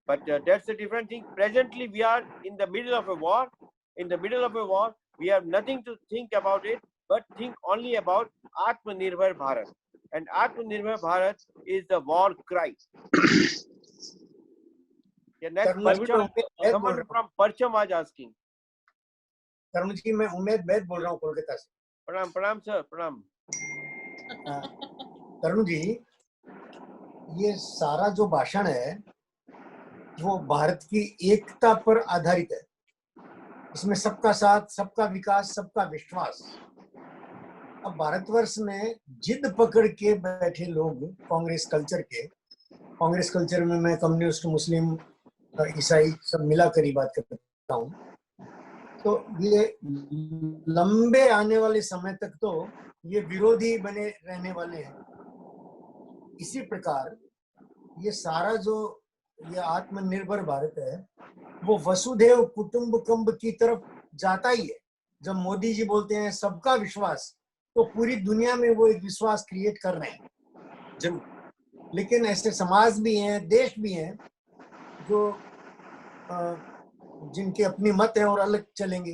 But that's a different thing. Presently, we are in the middle of a war. In the middle of a war, we have nothing to think about it, but think only about Atmanirbhar Bharat. And Atmanirbhar Bharat is the war cry. The next Parcham, someone from Parcham was asking. Tarun ji, मैं उम्मेद बैद बोल रहा हूँ कोलकाता से। प्रणाम सर, प्रणाम। तरुण जी, ये सारा जो भाषण है वो भारत की एकता पर आधारित है। इसमें सबका साथ, सबका विकास, सबका विश्वास। अब भारतवर्ष में जिद पकड़ के बैठे लोग कांग्रेस कल्चर में मैं कम्युनिस्ट, मुस्लिम, ईसाई सब मिलाकर ही बात करता हूँ। तो ये लंबे आने वाले समय तक तो ये विरोधी बने रहने वाले हैं। इसी प्रकार ये सारा जो ये आत्मनिर्भर भारत है वो वसुधैव कुटुंबकम की तरफ जाता ही है। जब मोदी जी बोलते हैं सबका विश्वास, तो पूरी दुनिया में वो एक विश्वास क्रिएट कर रहे हैं जरूर। लेकिन ऐसे समाज भी हैं, देश भी हैं जो जिनके अपनी मत है और अलग चलेंगे।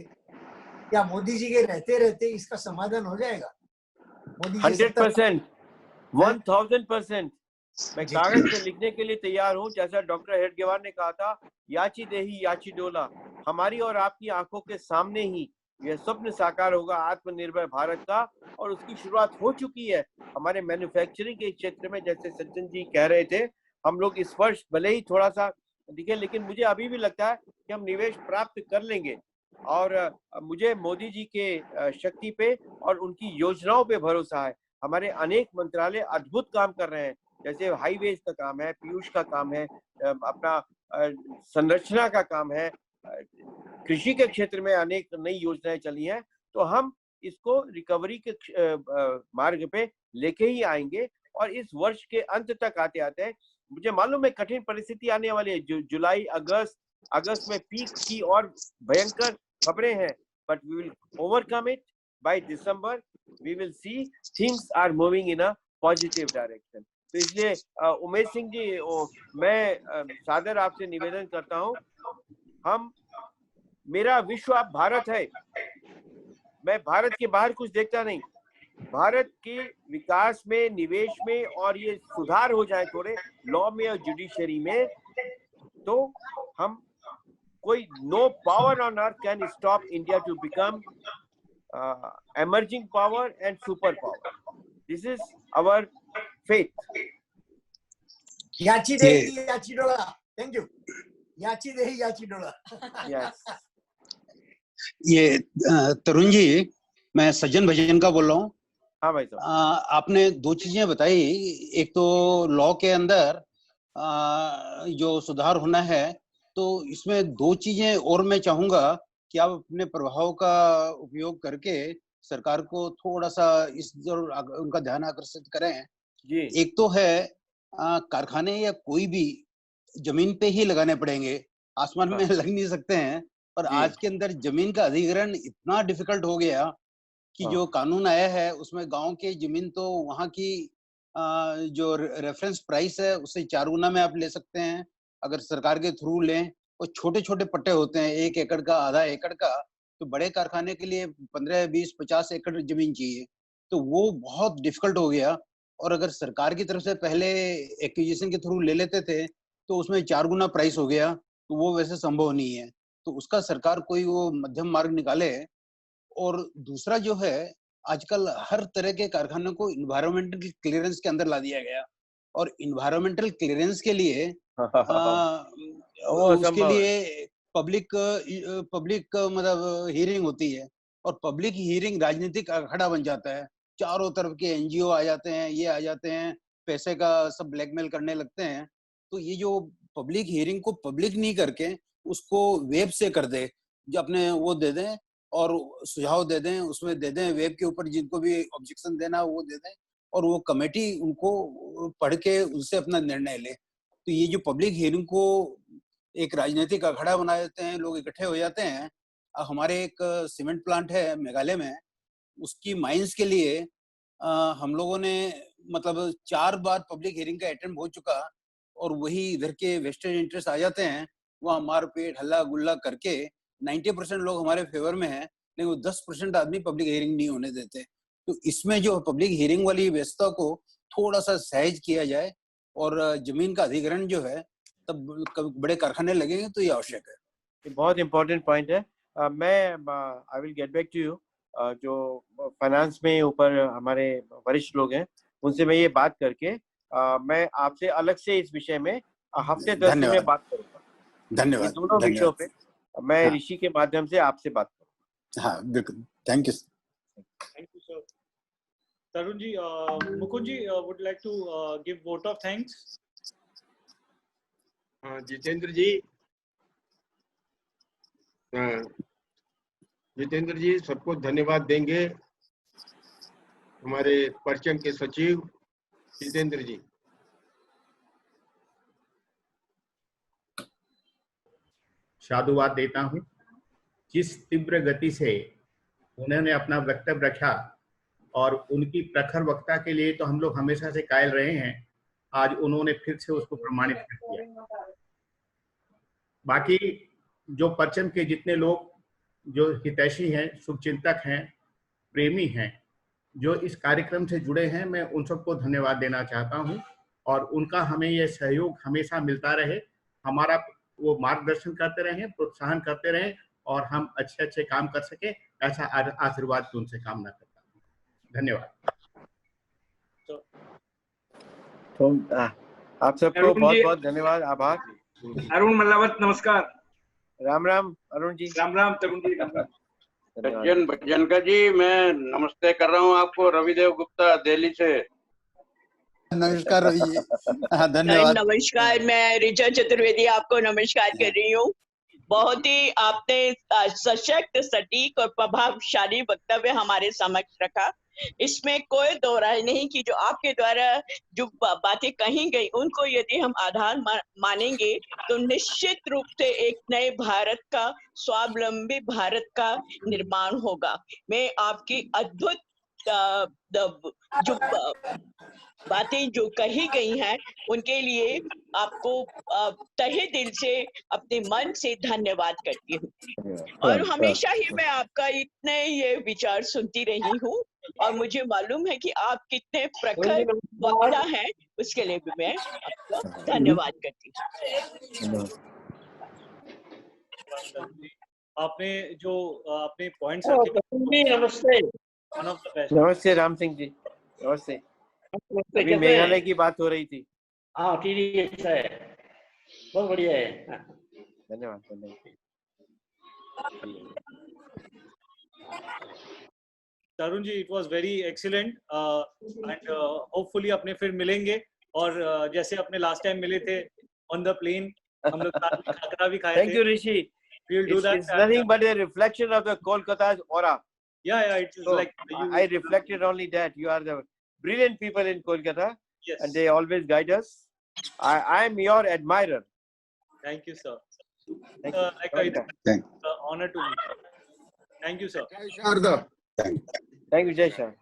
क्या मोदी जी के रहते रहते इसका समाधान हो जाएगा? मोदी जी 100%, 1000%। मैं कागज पे लिखने के लिए तैयार हूँ। जैसा डॉक्टर हेडगेवार ने कहा था, याची देही याची डोला। हमारी और आपकी आंखों के सामने ही यह स्वप्न साकार होगा आत्मनिर्भर भारत का, और उसकी शुरुआत हो चुकी है हमारे मैन्युफैक्चरिंग के क्षेत्र में। जैसे सज्जन जी कह रहे थे, हम लोग इस वर्ष भले ही थोड़ा सा दिखे, लेकिन मुझे अभी भी लगता है कि हम निवेश प्राप्त कर लेंगे। और मुझे मोदी जी के शक्ति पे और उनकी योजनाओं पे भरोसा है। हमारे अनेक मंत्रालय अद्भुत काम कर रहे हैं, जैसे हाईवेज का काम है, पीयूष का काम है, अपना संरचना का काम है, कृषि के क्षेत्र में अनेक नई योजनाएं चली हैं। तो हम इसको रिकवरी के मार्ग पे लेके ही आएंगे। और इस वर्ष के अंत तक आते आते मुझे मालूम है कठिन परिस्थिति आने वाली है। जुलाई अगस्त में पीक की और भयंकर खबरें हैं, but we will overcome it. By December we will see things are moving in a positive direction. तो इसलिए उमेश सिंह जी, मैं सादर आपसे निवेदन करता हूं, मेरा विश्व अब भारत है। मैं भारत के बाहर कुछ देखता नहीं। भारत के विकास में, निवेश में, और ये सुधार हो जाए थोड़े लॉ में और जुडिशरी में, तो हम कोई no power on earth can stop India to become emerging power and superpower. This is our faith. याची देही याची डोला। Thank you. याची देही याची डोला। Yes. ये तरुण जी, मैं सज्जन भजन का बोल रहा हूँ। हाँ भाई साहब। आपने दो चीजें बताई। एक तो लॉ के अंदर जो सुधार होना है, तो इसमें दो चीजें और मैं चाहूंगा कि आप अपने प्रभाव का उपयोग करके सरकार को थोड़ा सा इस जरूर उनका ध्यान आकर्षित करें जी। एक तो है कारखाने या कोई भी जमीन पे ही लगाने पड़ेंगे, आसमान में लग नहीं सकते हैं। पर आज के अंदर जमीन का अधिग्रहण इतना डिफिकल्ट हो गया कि जो कानून आया है उसमें गांव के जमीन तो वहां की जो रेफरेंस प्राइस है उससे 4 गुना में आप ले सकते हैं अगर सरकार के थ्रू लें। और छोटे छोटे पट्टे होते हैं, 1 एकड़ का, आधा एकड़ का। तो बड़े कारखाने के लिए 15, 20, 50 एकड़ जमीन चाहिए, तो वो बहुत डिफिकल्ट हो गया। और अगर सरकार की तरफ से पहले एक्विजिशन के थ्रू ले लेते थे तो उसमें 4 गुना प्राइस हो गया, तो वो वैसे संभव नहीं है। तो उसका सरकार कोई वो मध्यम मार्ग निकाले। और दूसरा जो है, आजकल हर तरह के कारखानों को इन्वायरमेंटल क्लियरेंस के अंदर ला दिया गया, और इन्वायरमेंटल क्लियरेंस के लिए उसके लिए पब्लिक मतलब हियरिंग होती है, और पब्लिक हियरिंग राजनीतिक अखाड़ा बन जाता है। चारों तरफ के एनजीओ आ जाते हैं, ये आ जाते हैं, पैसे का सब ब्लैकमेल करने लगते हैं। तो ये जो पब्लिक हियरिंग को पब्लिक नहीं करके उसको वेब से कर दे, जो अपने वो दे दें और सुझाव दे दें, उसमें दे दें वेब के ऊपर, जिनको भी ऑब्जेक्शन देना वो दे दें, और वो कमेटी उनको पढ़ के उससे अपना निर्णय ले। तो ये जो पब्लिक हियरिंग को एक राजनीतिक अखाड़ा बना देते हैं, लोग इकट्ठे हो जाते हैं। हमारे एक सीमेंट प्लांट है मेघालय में, उसकी माइंस के लिए हम लोगों ने मतलब 4 बार पब्लिक हियरिंग का अटेम्प्ट हो चुका, और वही इधर के वेस्टेड इंटरेस्ट आ जाते हैं, वहाँ मारपीट हल्ला गुल्ला करके 90% लोग हमारे फेवर में हैं, लेकिन वो 10% आदमी पब्लिक हियरिंग नहीं होने देते। तो इसमें जो पब्लिक हियरिंग वाली व्यवस्था को थोड़ा सा सहज किया जाए, और जमीन का अधिग्रहण जो है तब बड़े कारखाने लगेंगे तो ये आवश्यक है। ये बहुत इंपॉर्टेंट पॉइंट है। मैं I will get back to you. जो फाइनेंस में ऊपर हमारे वरिष्ठ लोग हैं, उनसे मैं ये बात करके मैं आपसे अलग से इस विषय में हफ्ते 10 दिन में बात करूंगा। धन्यवाद। दोनों विषयों पे मैं ऋषि के माध्यम से आपसे बात करूंगा। हाँ बिल्कुल, thank you. Thank you sir. Tarun ji, Mukund ji would like to give vote of thanks. Jitendra ji सबको धन्यवाद देंगे। हमारे पर्चम के सचिव जितेंद्र जी। साधुवाद देता हूं। जिस तीव्र गति से उन्होंने अपना वक्तव्य रखा, और उनकी प्रखर वक्ता के लिए तो हम लोग हमेशा से कायल रहे हैं, आज उन्होंने फिर से उसको प्रमाणित कर दिया। बाकी जो परचम के जितने लोग जो हितैषी हैं, शुभचिंतक हैं, प्रेमी हैं, जो इस कार्यक्रम से जुड़े हैं, मैं उन सबको धन्यवाद देना चाहता हूं, और उनका हमें यह सहयोग हमेशा मिलता रहे। हमारा वो मार्गदर्शन करते रहें, प्रोत्साहन करते रहें, और हम अच्छे अच्छे काम कर सके, ऐसा आशीर्वाद की उनसे कामना करता हूँ। धन्यवाद। तो आप सबको बहुत बहुत धन्यवाद, आभार। अरुण मल्लावत, नमस्कार। राम राम अरुण जी। राम राम तरुण जी। राम राम। भजनकर जी, मैं नमस्ते कर रहा हूँ आपको। रविदेव गुप्ता दिल्ली से। नमस्कार रवि जी। धन्यवाद। नमस्कार, मैं ऋचा चतुर्वेदी आपको नमस्कार कर रही हूँ। बहुत ही आपने सशक्त, सटीक और प्रभावशाली वक्तव्य हमारे समक्ष रखा। इसमें कोई दो राय नहीं कि जो आपके द्वारा जो बातें कही गई, उनको यदि हम आधार मानेंगे तो निश्चित रूप से एक नए भारत का, स्वावलंबी भारत का निर्माण होगा। मैं आपकी अद्भुत जो बातें जो कही गई हैं, उनके लिए आपको तहे दिल से, अपने मन से धन्यवाद करती हूँ। और हमेशा ही मैं आपका इतने ये विचार सुनती रही हूँ, और मुझे मालूम है कि आप कितने प्रखर वक्ता हैं, उसके लिए भी मैं आपको धन्यवाद करती हूँ। आपने जो अपने पॉइंट्स रखे। नमस्ते। नमस्ते राम सिंह जी। नमस्ते। अभी मेघालय की बात हो रही थी। हाँ ठीक है, बहुत बढ़िया है। धन्यवाद धन्यवाद। Tarun ji, it was very excellent, and hopefully अपने फिर मिलेंगे, और जैसे अपने लास्ट टाइम मिले थे ऑन द प्लेन, हम लोग खाकरा भी खाए थे। Thank you Rishi. We'll do that. It's nothing but a reflection of the Kolkata's aura. Yeah, it's so like I reflected only that. You are the brilliant people in Kolkata. Yes. And they always guide us. I am your admirer. Thank you, sir. Thank you. Honor to me. Thank you, sir. जय Sharda. Thank you, Jai Shah.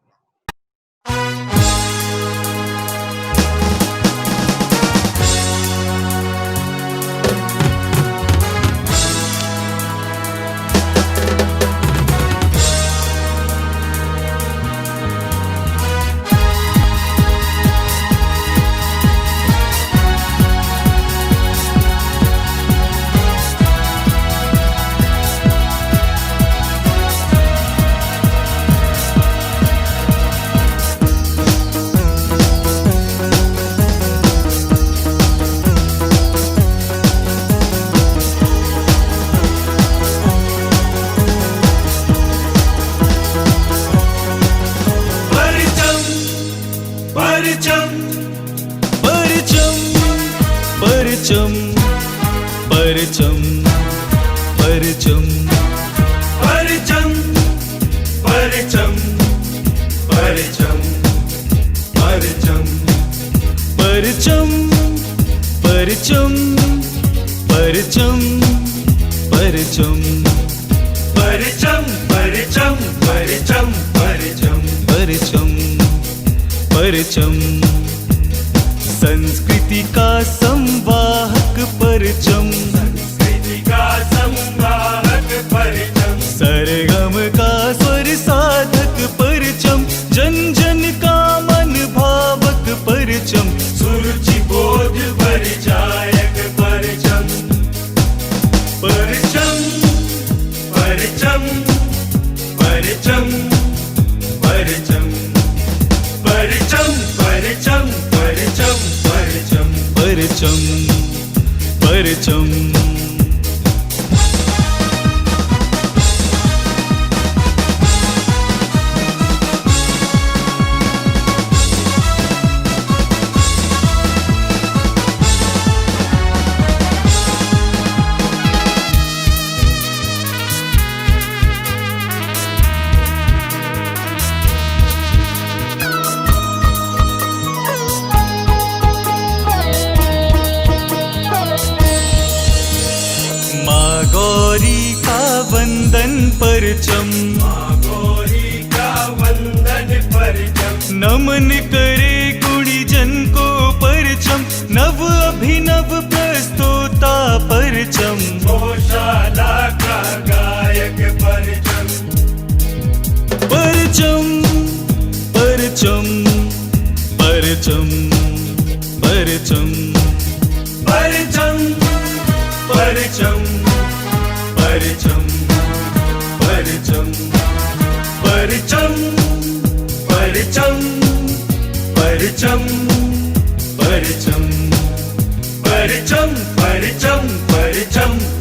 परचम परचम परचम परचम परचम परचम परचम परचम परचम परचम परचम परचम परचम परचम परचम संस्कृति का संवाहक परचम संस्कृति का संवाहक परचम सरगम का स्वर साधक परचम जन जन का मन भावक परचम सुरुचि बोध परिचायक परचम परचम परचम परचम परचम परचम परचम परचम परचम परचम परचम गौरी का वंदन परचम गौरी का वंदन परचम नमन करे गुणीजन को परचम नव अभिनव प्रस्तोता परचम गौशाला का गायक परचम परचम परचम परचम परचम परचम परचम परचम परचम परचम परचम परचम परचम परचम परचम परचम